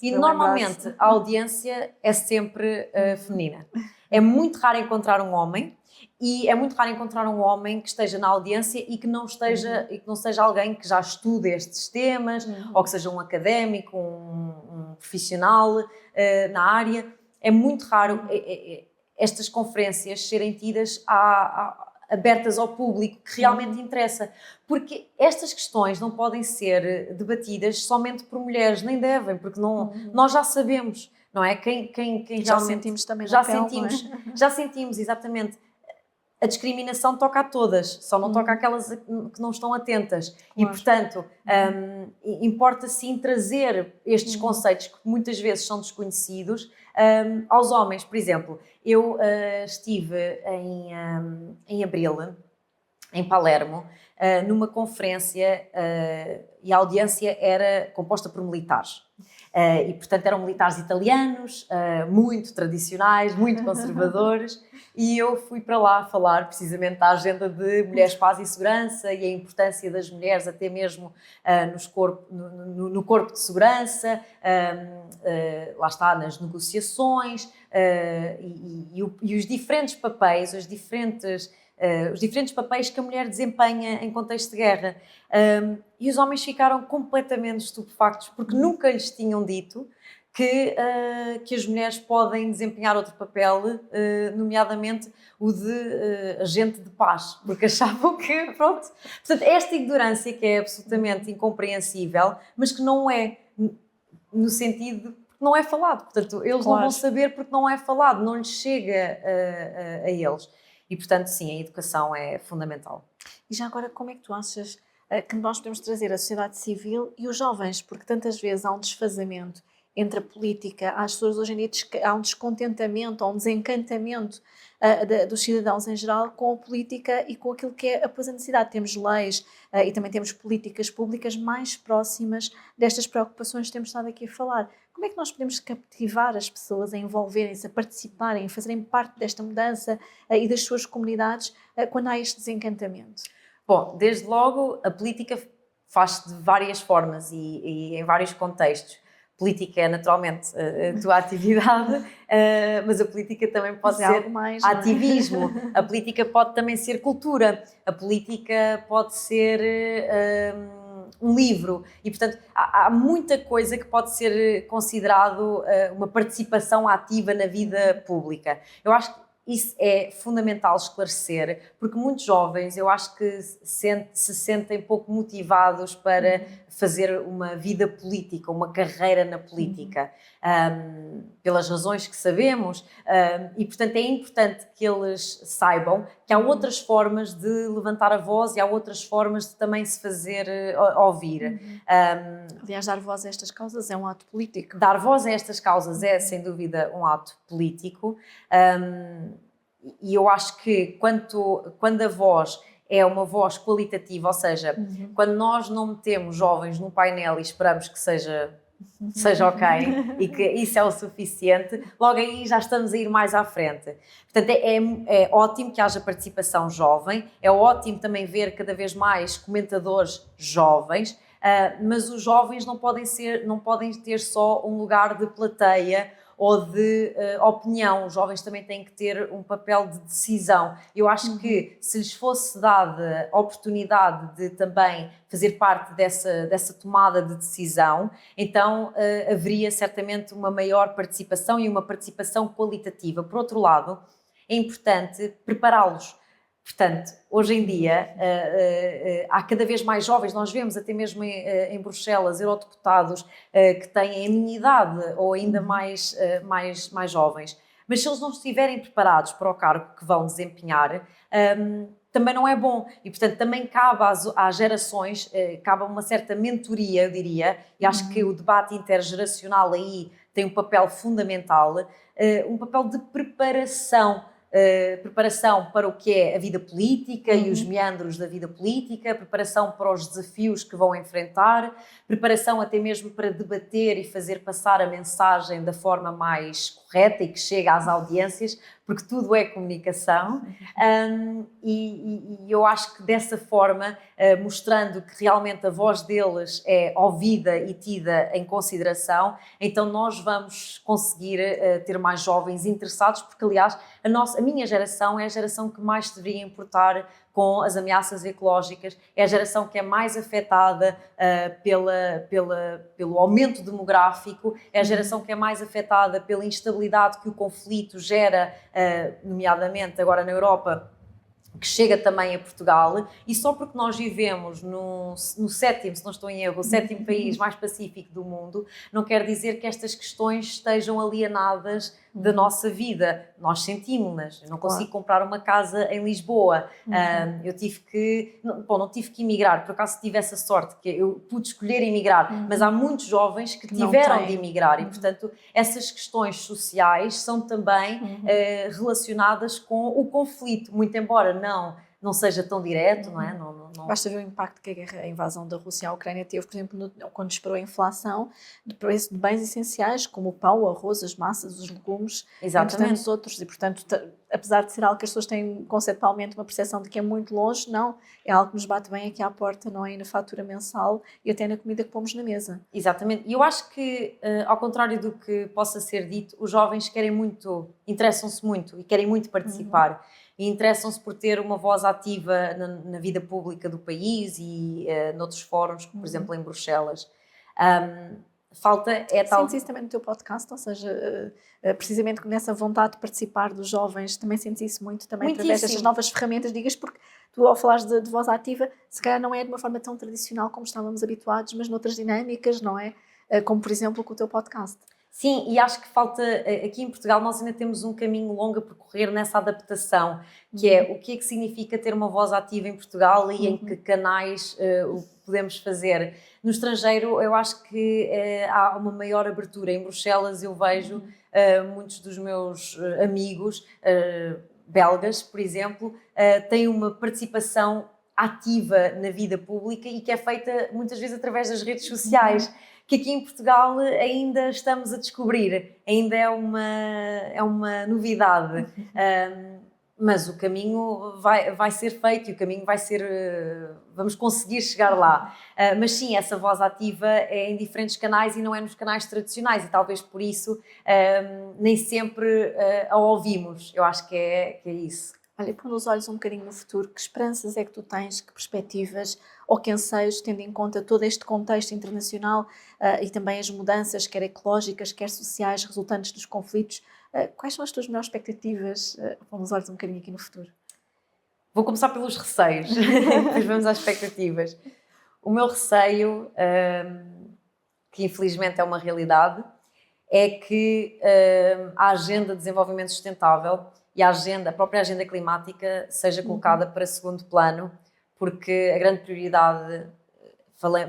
E normalmente a audiência é sempre feminina. É muito raro encontrar um homem. E é muito raro encontrar um homem que esteja na audiência e que não seja alguém que já estude estes temas, ou que seja um académico, um profissional na área. É muito raro estas conferências serem tidas abertas ao público, que realmente interessa. Porque estas questões não podem ser debatidas somente por mulheres, nem devem, porque nós já sabemos, não é? Quem já realmente... sentimos também já na pele, sentimos, não é? Já sentimos, exatamente. A discriminação toca a todas, só não toca aquelas que não estão atentas. Claro. E, portanto, importa sim trazer estes conceitos que muitas vezes são desconhecidos aos homens. Por exemplo, eu estive em abril, em Palermo, numa conferência e a audiência era composta por militares. E, portanto, eram militares italianos, muito tradicionais, muito conservadores, e eu fui para lá falar precisamente da agenda de Mulheres, Paz e Segurança e a importância das mulheres até mesmo no corpo de segurança, lá está, nas negociações, e os diferentes papéis, os diferentes papéis que a mulher desempenha em contexto de guerra. E os homens ficaram completamente estupefactos, porque nunca lhes tinham dito que as mulheres podem desempenhar outro papel, nomeadamente o de agente de paz, porque achavam que, pronto... Portanto, esta ignorância que é absolutamente incompreensível, mas que não é, no sentido de que não é falado. Portanto, eles não vão saber porque não é falado, não lhes chega a eles. E, portanto, sim, a educação é fundamental. E já agora, como é que tu achas que nós podemos trazer a sociedade civil e os jovens? Porque tantas vezes há um desfazamento entre a política, as pessoas hoje em dia há um descontentamento, há um desencantamento dos cidadãos em geral com a política e com aquilo que é a necessidade. Temos leis e também temos políticas públicas mais próximas destas preocupações que temos estado aqui a falar. Como é que nós podemos cativar as pessoas a envolverem-se, a participarem, a fazerem parte desta mudança e das suas comunidades quando há este desencantamento? Bom, desde logo a política faz-se de várias formas e em vários contextos. Política é naturalmente a tua atividade, mas a política também pode ser algo mais, ativismo, a política pode também ser cultura, a política pode ser um livro. E, portanto, há muita coisa que pode ser considerado uma participação ativa na vida pública. Eu acho que isso é fundamental esclarecer, porque muitos jovens, eu acho que se sentem pouco motivados para fazer uma vida política, uma carreira na política, pelas razões que sabemos, e portanto é importante que eles saibam que há outras formas de levantar a voz e há outras formas de também se fazer ouvir. Aliás, dar voz a estas causas é um ato político. Dar voz a estas causas é, sem dúvida, um ato político, e eu acho que quando a voz é uma voz qualitativa, ou seja, quando nós não metemos jovens num painel e esperamos que seja ok e que isso é o suficiente, logo aí já estamos a ir mais à frente. Portanto, é ótimo que haja participação jovem, é ótimo também ver cada vez mais comentadores jovens, mas os jovens não podem ter só um lugar de plateia ou de opinião. Os jovens também têm que ter um papel de decisão. Eu acho que se lhes fosse dada a oportunidade de também fazer parte dessa tomada de decisão, então haveria certamente uma maior participação e uma participação qualitativa. Por outro lado, é importante prepará-los. Portanto, hoje em dia há cada vez mais jovens, nós vemos até mesmo em Bruxelas, eurodeputados que têm a minha idade ou ainda mais jovens. Mas se eles não estiverem preparados para o cargo que vão desempenhar, também não é bom. E, portanto, também cabe às gerações, cabe uma certa mentoria, eu diria, e acho que o debate intergeracional aí tem um papel fundamental, um papel de preparação para o que é a vida política e os meandros da vida política, preparação para os desafios que vão enfrentar, preparação até mesmo para debater e fazer passar a mensagem da forma mais correta e que chega às audiências, porque tudo é comunicação, e eu acho que dessa forma, mostrando que realmente a voz deles é ouvida e tida em consideração, então nós vamos conseguir ter mais jovens interessados, porque aliás a minha geração é a geração que mais se deveria importar com as ameaças ecológicas, é a geração que é mais afetada pelo aumento demográfico, é a geração que é mais afetada pela instabilidade que o conflito gera, nomeadamente agora na Europa, que chega também a Portugal, e só porque nós vivemos no sétimo, se não estou em erro, o sétimo país mais pacífico do mundo, não quer dizer que estas questões estejam alienadas da nossa vida. Nós sentimos-nas. Eu não consigo comprar uma casa em Lisboa. Eu tive que... não tive que emigrar, por acaso tive essa sorte, que eu pude escolher emigrar, mas há muitos jovens que tiveram de emigrar e, portanto, essas questões sociais são também relacionadas com o conflito, muito embora não seja tão direto, não é? Não. Basta ver o impacto que a invasão da Rússia à Ucrânia teve, por exemplo, quando disparou a inflação de preço de bens essenciais, como o pão, o arroz, as massas, os legumes, entre tantos outros. E, portanto, apesar de ser algo que as pessoas têm conceptualmente uma percepção de que é muito longe, não, é algo que nos bate bem aqui à porta, não é? E na fatura mensal e até na comida que pomos na mesa. Exatamente. E eu acho que, ao contrário do que possa ser dito, os jovens interessam-se muito e querem muito participar. E interessam-se por ter uma voz ativa na vida pública do país e noutros fóruns, como por exemplo em Bruxelas. Sentes isso também no teu podcast? Ou seja, precisamente nessa vontade de participar dos jovens, também sentes isso muito também através destas novas ferramentas, digas, porque tu ao falares de voz ativa, se calhar não é de uma forma tão tradicional como estávamos habituados, mas noutras dinâmicas, não é? Como por exemplo com o teu podcast. Sim, e acho que falta, aqui em Portugal nós ainda temos um caminho longo a percorrer nessa adaptação, que é o que é que significa ter uma voz ativa em Portugal e em que canais o podemos fazer. No estrangeiro eu acho que há uma maior abertura. Em Bruxelas eu vejo muitos dos meus amigos belgas, por exemplo, têm uma participação ativa na vida pública e que é feita muitas vezes através das redes sociais, que aqui em Portugal ainda estamos a descobrir, ainda é uma novidade, mas o caminho vai ser feito e o caminho vai ser, vamos conseguir chegar lá, mas sim, essa voz ativa é em diferentes canais e não é nos canais tradicionais e talvez por isso nem sempre a ouvimos, eu acho que é isso. Olha, pondo os olhos um bocadinho no futuro, que esperanças é que tu tens, que perspectivas, ou que anseios, tendo em conta todo este contexto internacional e também as mudanças, quer ecológicas, quer sociais, resultantes dos conflitos, quais são as tuas melhores expectativas? Vamos olhar um bocadinho aqui no futuro. Vou começar pelos receios, depois vamos às expectativas. O meu receio, que infelizmente é uma realidade, é que a agenda de desenvolvimento sustentável e a própria agenda climática seja colocada para segundo plano, porque a grande prioridade,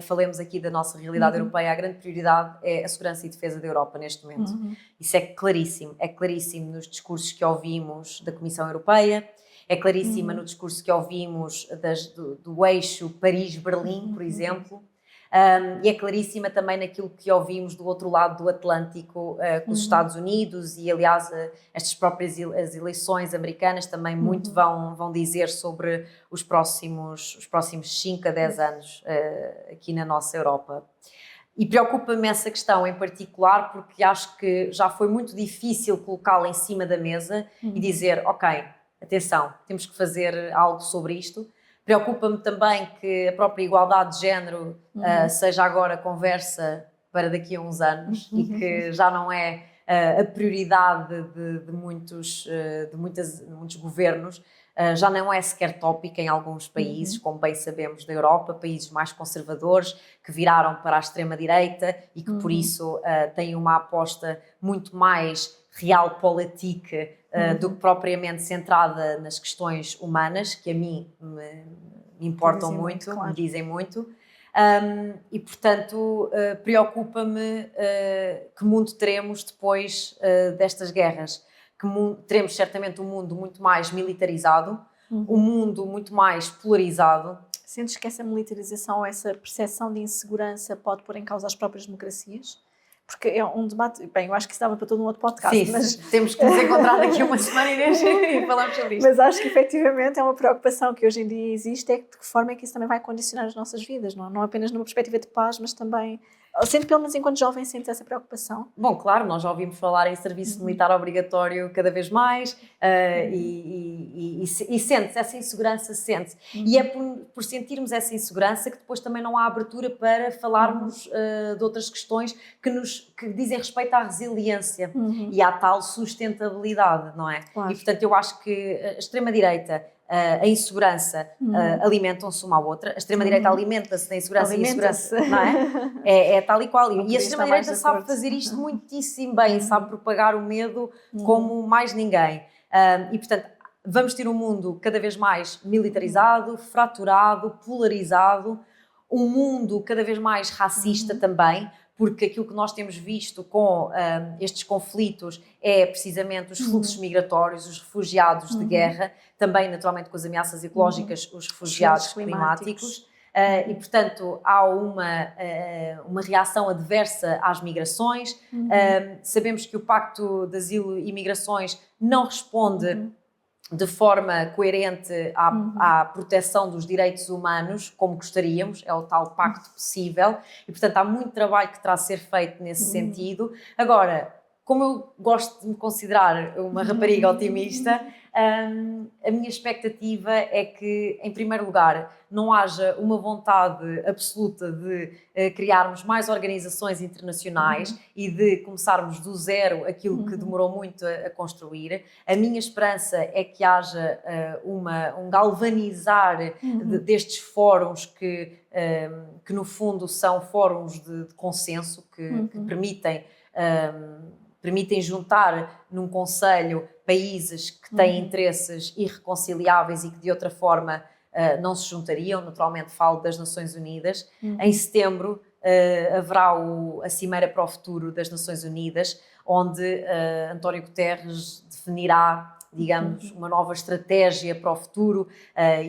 falemos aqui da nossa realidade europeia, a grande prioridade é a segurança e defesa da Europa neste momento. Isso é claríssimo nos discursos que ouvimos da Comissão Europeia, é claríssima no discurso que ouvimos do eixo Paris-Berlim, por exemplo, e é claríssima também naquilo que ouvimos do outro lado do Atlântico, com os Estados Unidos, e aliás estas próprias as eleições americanas também muito vão dizer sobre os próximos 5 a 10 anos aqui na nossa Europa. E preocupa-me essa questão em particular, porque acho que já foi muito difícil colocá-la em cima da mesa e dizer, ok, atenção, temos que fazer algo sobre isto. Preocupa-me também que a própria igualdade de género seja agora conversa para daqui a uns anos e que já não é a prioridade de muitos governos, já não é sequer tópica em alguns países, como bem sabemos da Europa, países mais conservadores que viraram para a extrema-direita e que por isso têm uma aposta muito mais realpolitik do que propriamente centrada nas questões humanas, que a mim me importam muito, claro. Me dizem muito. E, portanto, preocupa-me que mundo teremos depois destas guerras. Que teremos certamente um mundo muito mais militarizado, um mundo muito mais polarizado. Sentes que essa militarização, essa percepção de insegurança pode pôr em causa as próprias democracias? Porque é um debate, bem, eu acho que isso dava para todo um outro podcast. Sim, mas temos que nos encontrar daqui uma semana e falamos sobre isto. Mas acho que efetivamente é uma preocupação que hoje em dia existe, é de que forma é que isso também vai condicionar as nossas vidas, não apenas numa perspectiva de paz, mas também... Sente, pelo menos enquanto jovem, sente essa preocupação? Bom, claro, nós já ouvimos falar em serviço militar obrigatório cada vez mais e sente-se, essa insegurança sente-se. E é por sentirmos essa insegurança que depois também não há abertura para falarmos de outras questões que dizem respeito à resiliência e à tal sustentabilidade, não é? Claro. E, portanto, eu acho que a extrema-direita, a insegurança alimentam-se uma à outra. A extrema-direita alimenta-se da insegurança e a insegurança, não é? É tal e qual. E a extrema-direita sabe fazer isto muitíssimo bem, sabe propagar o medo como mais ninguém. E, portanto, vamos ter um mundo cada vez mais militarizado, fraturado, polarizado, um mundo cada vez mais racista também, porque aquilo que nós temos visto com estes conflitos é precisamente os fluxos migratórios, os refugiados de guerra, também naturalmente com as ameaças ecológicas, os refugiados climáticos. E, portanto, há uma reação adversa às migrações. Sabemos que o Pacto de Asilo e Migrações não responde de forma coerente à proteção dos direitos humanos, como gostaríamos, é o tal pacto possível, e portanto há muito trabalho que terá a ser feito nesse sentido. Agora, como eu gosto de me considerar uma rapariga otimista, a minha expectativa é que, em primeiro lugar, não haja uma vontade absoluta de criarmos mais organizações internacionais e de começarmos do zero aquilo que demorou muito a construir. A minha esperança é que haja um galvanizar destes fóruns que no fundo são fóruns de consenso que permitem juntar num conselho países que têm interesses irreconciliáveis e que de outra forma não se juntariam. Naturalmente falo das Nações Unidas. Em setembro haverá a Cimeira para o Futuro das Nações Unidas, onde António Guterres definirá, digamos, uma nova estratégia para o futuro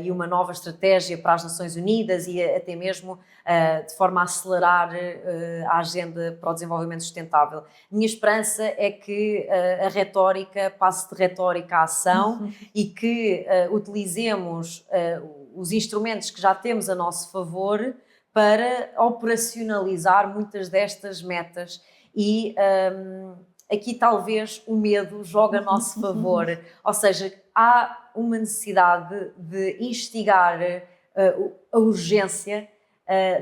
e uma nova estratégia para as Nações Unidas e até mesmo de forma a acelerar a agenda para o desenvolvimento sustentável. Minha esperança é que a retórica passe de retórica à ação e que utilizemos os instrumentos que já temos a nosso favor para operacionalizar muitas destas metas e aqui talvez o medo joga a nosso favor, ou seja, há uma necessidade de instigar a urgência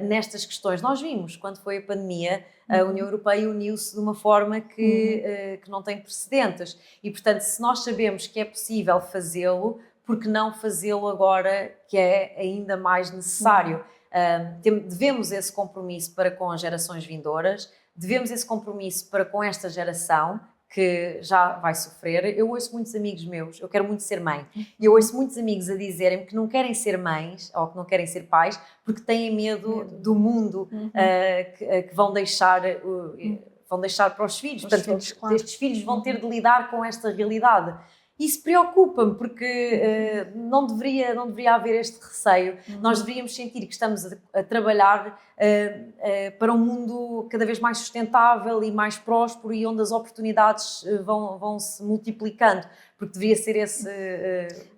nestas questões. Nós vimos, quando foi a pandemia, a União Europeia uniu-se de uma forma que não tem precedentes. E, portanto, se nós sabemos que é possível fazê-lo, por que não fazê-lo agora, que é ainda mais necessário? Devemos esse compromisso para com as gerações vindouras, devemos esse compromisso para com esta geração, que já vai sofrer. Eu ouço muitos amigos meus, eu quero muito ser mãe, e eu ouço muitos amigos a dizerem que não querem ser mães, ou que não querem ser pais, porque têm medo do mundo que vão deixar para os filhos. Portanto, filhos, claro. estes filhos vão ter de lidar com esta realidade. Isso preocupa-me, porque não deveria haver este receio. Nós deveríamos sentir que estamos a trabalhar para um mundo cada vez mais sustentável e mais próspero, e onde as oportunidades vão se multiplicando, porque deveria ser esse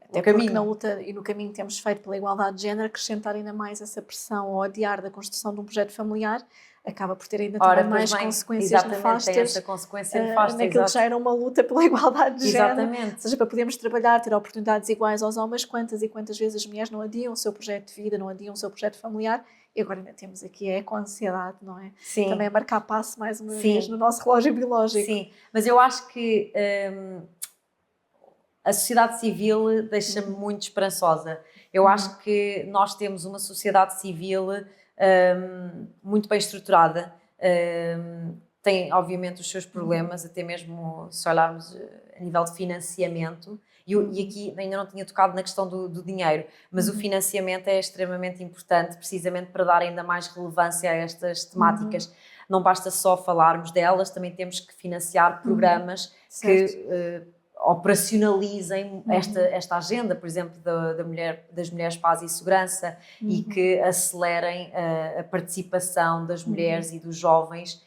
o caminho. Na luta e no caminho que temos feito pela igualdade de género, acrescentar ainda mais essa pressão ao adiar da construção de um projeto familiar, acaba por ter ainda também mais consequências nefastas. Tem essa consequência nefasta, naquilo que já era uma luta pela igualdade de género. Exatamente. Ou seja, para podermos trabalhar, ter oportunidades iguais aos homens, quantas e quantas vezes as mulheres não adiam o seu projeto de vida, não adiam o seu projeto familiar, e agora ainda temos aqui a eco-ansiedade, não é? Sim. Também a marcar passo mais uma vez no nosso relógio biológico. Sim, mas eu acho que a sociedade civil deixa-me muito esperançosa. Eu acho que nós temos uma sociedade civil muito bem estruturada, tem obviamente os seus problemas, até mesmo se olharmos a nível de financiamento, e aqui ainda não tinha tocado na questão do dinheiro, mas o financiamento é extremamente importante, precisamente para dar ainda mais relevância a estas temáticas. Não basta só falarmos delas, também temos que financiar programas que operacionalizem esta agenda, por exemplo, das mulheres, paz e segurança, e que acelerem a participação das mulheres e dos jovens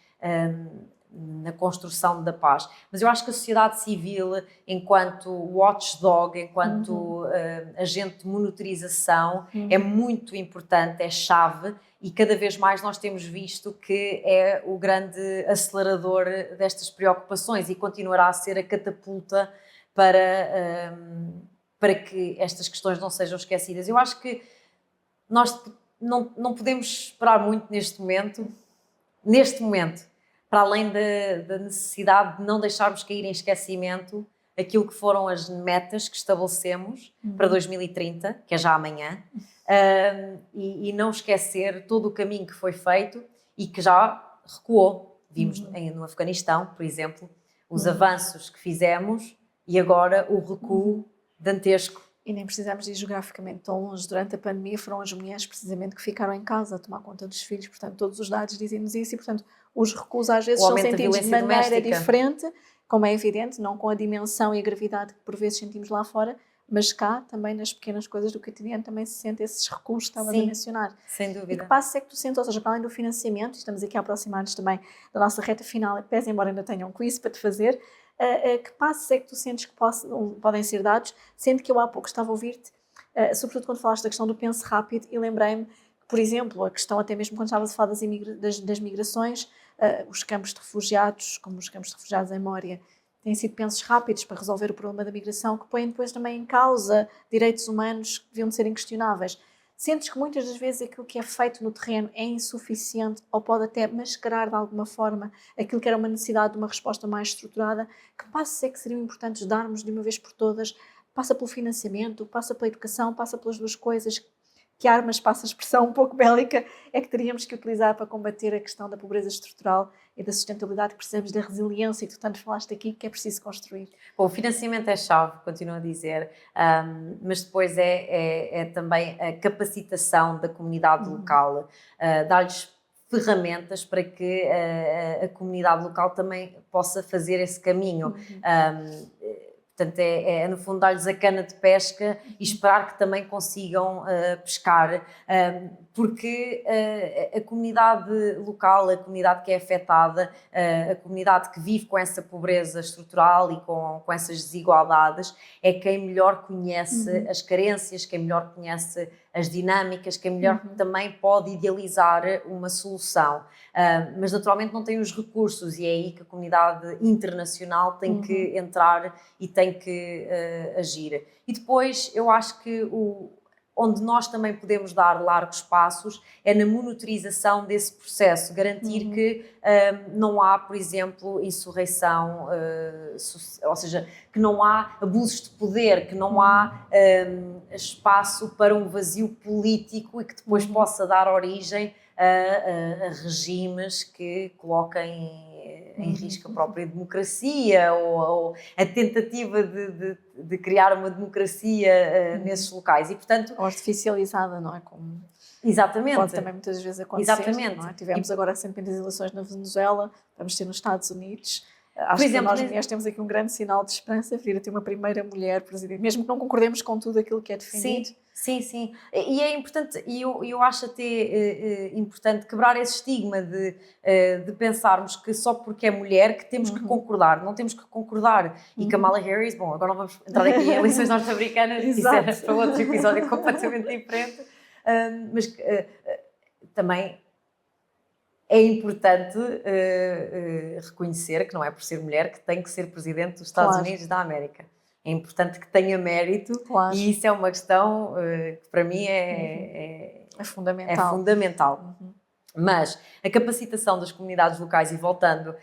na construção da paz. Mas eu acho que a sociedade civil, enquanto watchdog, enquanto agente de monitorização, é muito importante, é chave, e cada vez mais nós temos visto que é o grande acelerador destas preocupações, e continuará a ser a catapulta para que estas questões não sejam esquecidas. Eu acho que nós não podemos esperar muito neste momento, para além da necessidade de não deixarmos cair em esquecimento aquilo que foram as metas que estabelecemos para 2030, que é já amanhã, e não esquecer todo o caminho que foi feito e que já recuou. Vimos no Afeganistão, por exemplo, os avanços que fizemos e agora o recuo dantesco. E nem precisamos ir geograficamente tão longe. Durante a pandemia foram as mulheres precisamente que ficaram em casa a tomar conta dos filhos, portanto todos os dados dizem-nos isso, e portanto os recuos às vezes são sentidos de maneira diferente, como é evidente, não com a dimensão e a gravidade que por vezes sentimos lá fora, mas cá também nas pequenas coisas do cotidiano também se sente esses recuos que estavas a mencionar. Sem dúvida. E que passos é que tu sentes, ou seja, para além do financiamento, estamos aqui a aproximar-nos também da nossa reta final, pese embora ainda tenham um quiz para te fazer, que passos é que tu sentes que podem ser dados, sendo que eu há pouco estava a ouvir-te, sobretudo quando falaste da questão do penso rápido, e lembrei-me que, por exemplo, a questão até mesmo quando estavas a falar das migrações, os campos de refugiados, como os campos de refugiados em Mória, têm sido pensos rápidos para resolver o problema da migração, que põem depois também em causa direitos humanos que deviam de ser inquestionáveis. Sentes que muitas das vezes aquilo que é feito no terreno é insuficiente, ou pode até mascarar de alguma forma aquilo que era uma necessidade de uma resposta mais estruturada? Que passos é que seriam importantes darmos de uma vez por todas? Passa pelo financiamento, passa pela educação, passa pelas duas coisas. Que armas, passa a expressão um pouco bélica, é que teríamos que utilizar para combater a questão da pobreza estrutural e da sustentabilidade, que precisamos da resiliência, e tu tanto falaste aqui, que é preciso construir? Bom, o financiamento é chave, continuo a dizer, mas depois é também a capacitação da comunidade local, dar-lhes ferramentas para que a comunidade local também possa fazer esse caminho. Portanto, no fundo, dar-lhes a cana de pesca e esperar que também consigam pescar, porque a comunidade local, a comunidade que é afetada, a comunidade que vive com essa pobreza estrutural e com essas desigualdades, é quem melhor conhece as carências, quem melhor conhece as dinâmicas, quem melhor também pode idealizar uma solução. Mas naturalmente não tem os recursos, e é aí que a comunidade internacional tem que entrar e tem que agir. E depois eu acho que onde nós também podemos dar largos passos é na monitorização desse processo, garantir que não há, por exemplo, insurreição, ou seja, que não há abusos de poder, que não há espaço para um vazio político e que depois possa dar origem a regimes que coloquem em risco a própria democracia ou a tentativa de criar uma democracia nesses locais. E, portanto, ou artificializada, não é? Como exatamente. pode também muitas vezes acontecer. Exatamente. Não é? Tivemos agora recentemente as eleições na Venezuela, vamos ter nos Estados Unidos. Acho Por exemplo, que nós mulheres temos aqui um grande sinal de esperança vir a ter uma primeira mulher presidente, mesmo que não concordemos com tudo aquilo que é defendido. Sim. E é importante, e eu acho até importante quebrar esse estigma de pensarmos que só porque é mulher que temos que concordar. Não temos que concordar. E Kamala Harris, bom, agora não vamos entrar aqui em eleições norte-americanas, isso era para outro episódio completamente diferente, mas também é importante reconhecer que não é por ser mulher que tem que ser presidente dos Estados Unidos da América. É importante que tenha mérito e isso é uma questão que para mim é fundamental. Mas a capacitação das comunidades locais, e voltando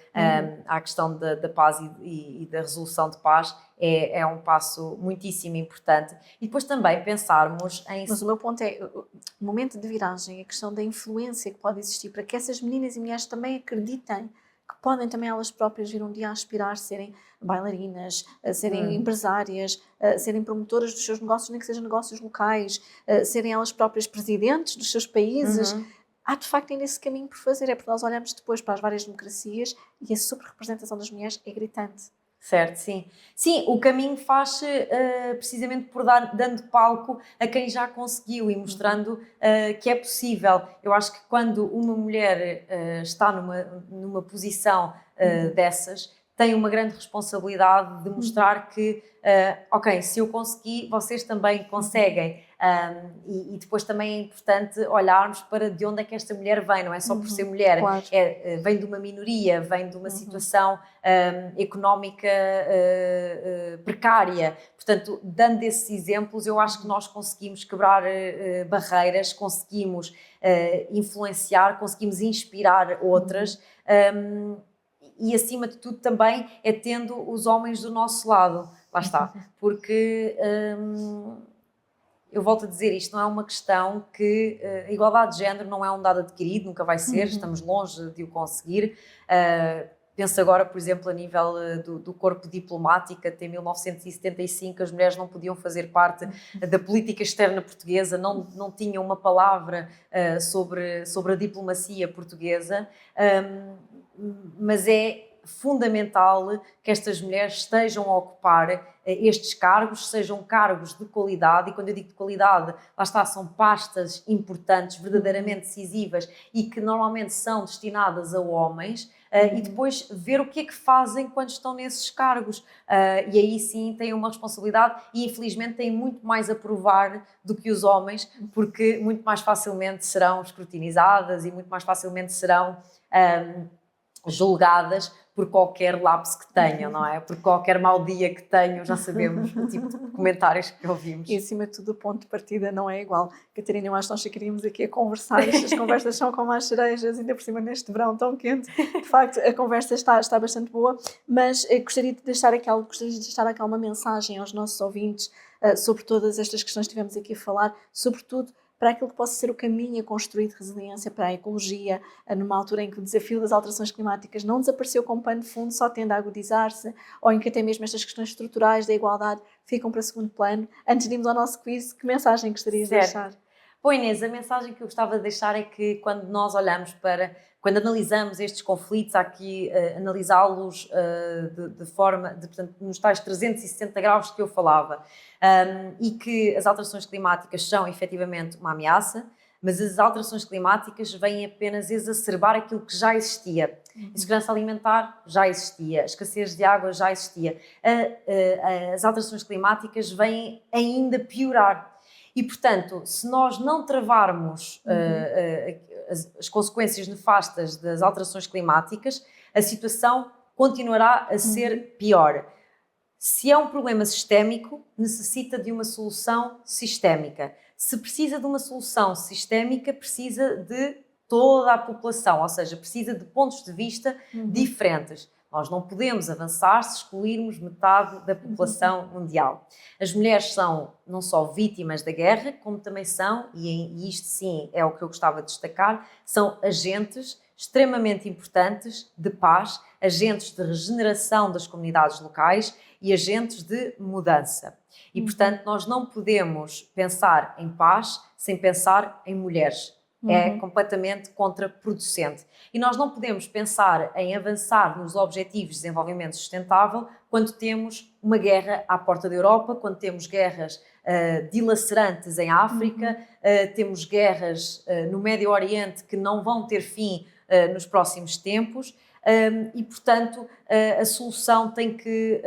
à questão da paz e da resolução de paz, é um passo muitíssimo importante. E depois também pensarmos em... Mas o meu ponto é o momento de viragem, a questão da influência que pode existir para que essas meninas e mulheres também acreditem que podem também elas próprias vir um dia a aspirar a serem bailarinas, a serem empresárias, a serem promotoras dos seus negócios, nem que sejam negócios locais, a serem elas próprias presidentes dos seus países. Há de facto ainda esse caminho por fazer, é porque nós olhamos depois para as várias democracias e a sobre-representação das mulheres é gritante. Certo, sim. Sim, o caminho faz-se precisamente por dando palco a quem já conseguiu e mostrando que é possível. Eu acho que quando uma mulher está numa posição dessas, tem uma grande responsabilidade de mostrar que, ok, se eu consegui, vocês também conseguem. E depois também é importante olharmos para de onde é que esta mulher vem, não é só por ser mulher, claro. Vem de uma minoria, vem de uma situação económica precária. Portanto, dando esses exemplos, eu acho que nós conseguimos quebrar barreiras, conseguimos influenciar, conseguimos inspirar outras. E acima de tudo também é tendo os homens do nosso lado, lá está, porque eu volto a dizer, isto não é uma questão que a igualdade de género não é um dado adquirido, nunca vai ser, estamos longe de o conseguir. Penso agora, por exemplo, a nível do corpo diplomático, até 1975 as mulheres não podiam fazer parte da política externa portuguesa, não tinham uma palavra sobre a diplomacia portuguesa, mas é fundamental que estas mulheres estejam a ocupar estes cargos, sejam cargos de qualidade, e quando eu digo de qualidade, lá está, são pastas importantes, verdadeiramente decisivas e que normalmente são destinadas a homens, e depois ver o que é que fazem quando estão nesses cargos, e aí sim têm uma responsabilidade e infelizmente têm muito mais a provar do que os homens, porque muito mais facilmente serão escrutinizadas e muito mais facilmente serão julgadas por qualquer lapso que tenham, não é? Por qualquer mau dia que tenham, já sabemos o tipo de comentários que ouvimos. E acima de tudo o ponto de partida não é igual. Catarina, eu acho que nós queríamos aqui a conversar, estas conversas são como as cerejas, ainda por cima neste verão tão quente. De facto, a conversa está bastante boa, mas gostaria de deixar aqui uma mensagem aos nossos ouvintes sobre todas estas questões que estivemos aqui a falar, sobretudo para aquilo que possa ser o caminho a construir de resiliência para a ecologia, numa altura em que o desafio das alterações climáticas não desapareceu como pano de fundo, só tende a agudizar-se, ou em que até mesmo estas questões estruturais da igualdade ficam para segundo plano. Antes de irmos ao nosso quiz, que mensagem gostarias de deixar? Bom, Inês, a mensagem que eu gostava de deixar é que quando nós olhamos quando analisamos estes conflitos, há aqui analisá-los de forma, portanto, nos tais 360 graus que eu falava, e que as alterações climáticas são efetivamente uma ameaça, mas as alterações climáticas vêm apenas exacerbar aquilo que já existia. A insegurança alimentar já existia, a escassez de água já existia. As alterações climáticas vêm ainda piorar. E, portanto, se nós não travarmos as consequências nefastas das alterações climáticas, a situação continuará a ser pior. Se é um problema sistémico, necessita de uma solução sistémica. Se precisa de uma solução sistémica, precisa de toda a população, ou seja, precisa de pontos de vista diferentes. Nós não podemos avançar se excluirmos metade da população mundial. As mulheres são não só vítimas da guerra, como também são, e isto sim é o que eu gostava de destacar, são agentes extremamente importantes de paz, agentes de regeneração das comunidades locais e agentes de mudança. E, portanto, nós não podemos pensar em paz sem pensar em mulheres. É completamente contraproducente. E nós não podemos pensar em avançar nos Objetivos de Desenvolvimento Sustentável quando temos uma guerra à porta da Europa, quando temos guerras dilacerantes em África, temos guerras no Médio Oriente que não vão ter fim nos próximos tempos. E, portanto, a solução tem que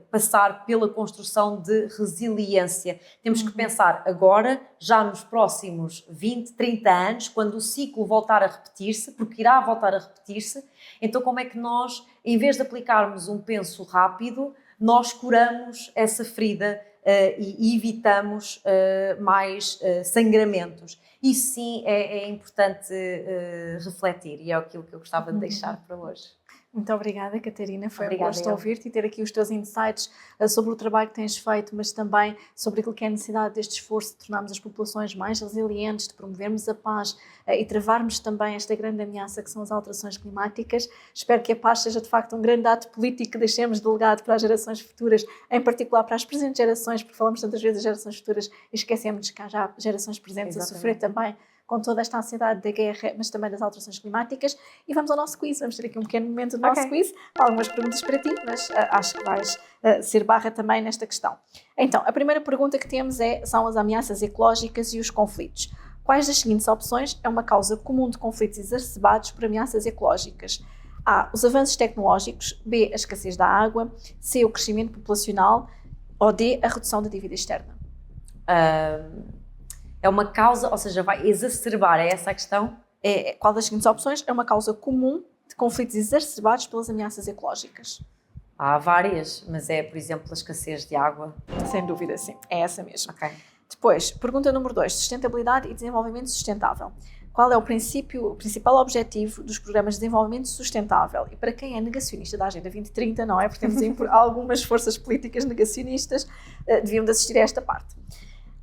passar pela construção de resiliência. Temos que pensar agora, já nos próximos 20, 30 anos, quando o ciclo voltar a repetir-se, porque irá voltar a repetir-se, então como é que nós, em vez de aplicarmos um penso rápido, nós curamos essa ferida e evitamos mais sangramentos. Isso sim é importante refletir e é aquilo que eu gostava de deixar para hoje. Muito obrigada, Catarina. Foi um gosto ouvir-te e ter aqui os teus insights sobre o trabalho que tens feito, mas também sobre aquilo que é a necessidade deste esforço de tornarmos as populações mais resilientes, de promovermos a paz e travarmos também esta grande ameaça que são as alterações climáticas. Espero que a paz seja de facto um grande ato político que deixemos de legado para as gerações futuras, em particular para as presentes gerações, porque falamos tantas vezes das gerações futuras e esquecemos que há já gerações presentes a sofrer também com toda esta ansiedade da guerra, mas também das alterações climáticas. E vamos ao nosso quiz. Vamos ter aqui um pequeno momento do nosso quiz. Algumas perguntas para ti, mas acho que vais ser barra também nesta questão. Então, a primeira pergunta que temos são as ameaças ecológicas e os conflitos. Quais das seguintes opções é uma causa comum de conflitos exacerbados por ameaças ecológicas? A. Os avanços tecnológicos. B. A escassez da água. C. O crescimento populacional. Ou D. A redução da dívida externa. É uma causa, ou seja, vai exacerbar, é essa a questão? Qual das seguintes opções é uma causa comum de conflitos exacerbados pelas ameaças ecológicas? Há várias, mas é, por exemplo, a escassez de água. Sem dúvida, sim. É essa mesmo. Ok. Depois, pergunta número 2. Sustentabilidade e desenvolvimento sustentável. Qual é o principal objetivo dos programas de desenvolvimento sustentável? E para quem é negacionista da Agenda 2030, não é? Porque temos algumas forças políticas negacionistas deviam de assistir a esta parte.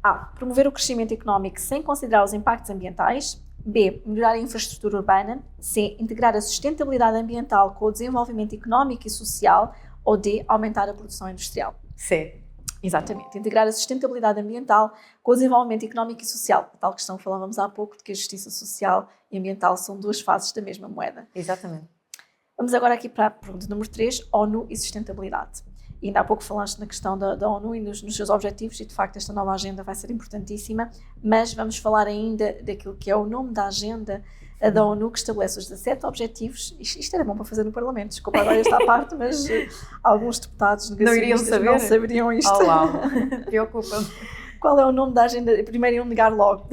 A. Promover o crescimento económico sem considerar os impactos ambientais. B. Melhorar a infraestrutura urbana. C. Integrar a sustentabilidade ambiental com o desenvolvimento económico e social. Ou D. Aumentar a produção industrial. C. Exatamente. Integrar a sustentabilidade ambiental com o desenvolvimento económico e social. A tal questão que falávamos há pouco de que a justiça social e ambiental são duas faces da mesma moeda. Exatamente. Vamos agora aqui para a pergunta número 3, ONU e sustentabilidade. E ainda há pouco falaste na questão da ONU e nos seus objetivos e, de facto, esta nova agenda vai ser importantíssima, mas vamos falar ainda daquilo que é o nome da agenda da ONU, que estabelece os 17 objetivos. Isto era bom para fazer no Parlamento, desculpa agora esta parte, mas alguns deputados negacionistas não saberiam isto. Oh, uau, preocupa-me. Qual é o nome da agenda? Primeiro iam negar logo.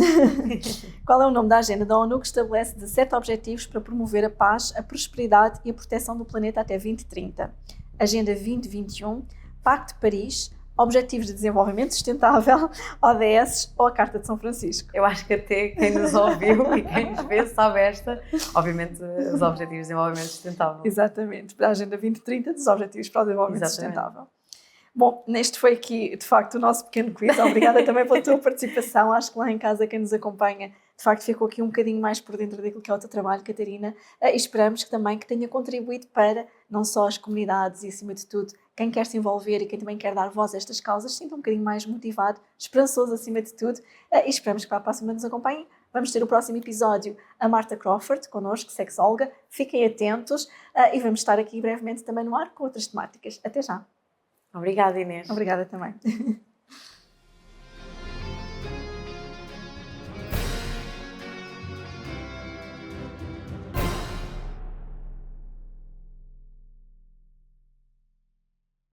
Qual é o nome da agenda da ONU que estabelece 17 objetivos para promover a paz, a prosperidade e a proteção do planeta até 2030? Agenda 2021, Pacto de Paris, Objetivos de Desenvolvimento Sustentável, ODS ou a Carta de São Francisco? Eu acho que até quem nos ouviu e quem nos vê sabe esta, obviamente, os Objetivos de Desenvolvimento Sustentável. Exatamente, para a Agenda 2030 dos Objetivos para o Desenvolvimento Sustentável. Bom, neste foi aqui, de facto, o nosso pequeno quiz. Obrigada também pela tua participação. Acho que lá em casa, quem nos acompanha, de facto, ficou aqui um bocadinho mais por dentro daquilo que é o teu trabalho, Catarina. E esperamos que também tenha contribuído para não só as comunidades e, acima de tudo, quem quer se envolver e quem também quer dar voz a estas causas, sinta um bocadinho mais motivado, esperançoso, acima de tudo. E esperamos que para a próxima nos acompanhem. Vamos ter o próximo episódio a Marta Crawford, connosco, sexóloga. Fiquem atentos e vamos estar aqui brevemente também no ar com outras temáticas. Até já! Obrigada, Inês. Obrigada também.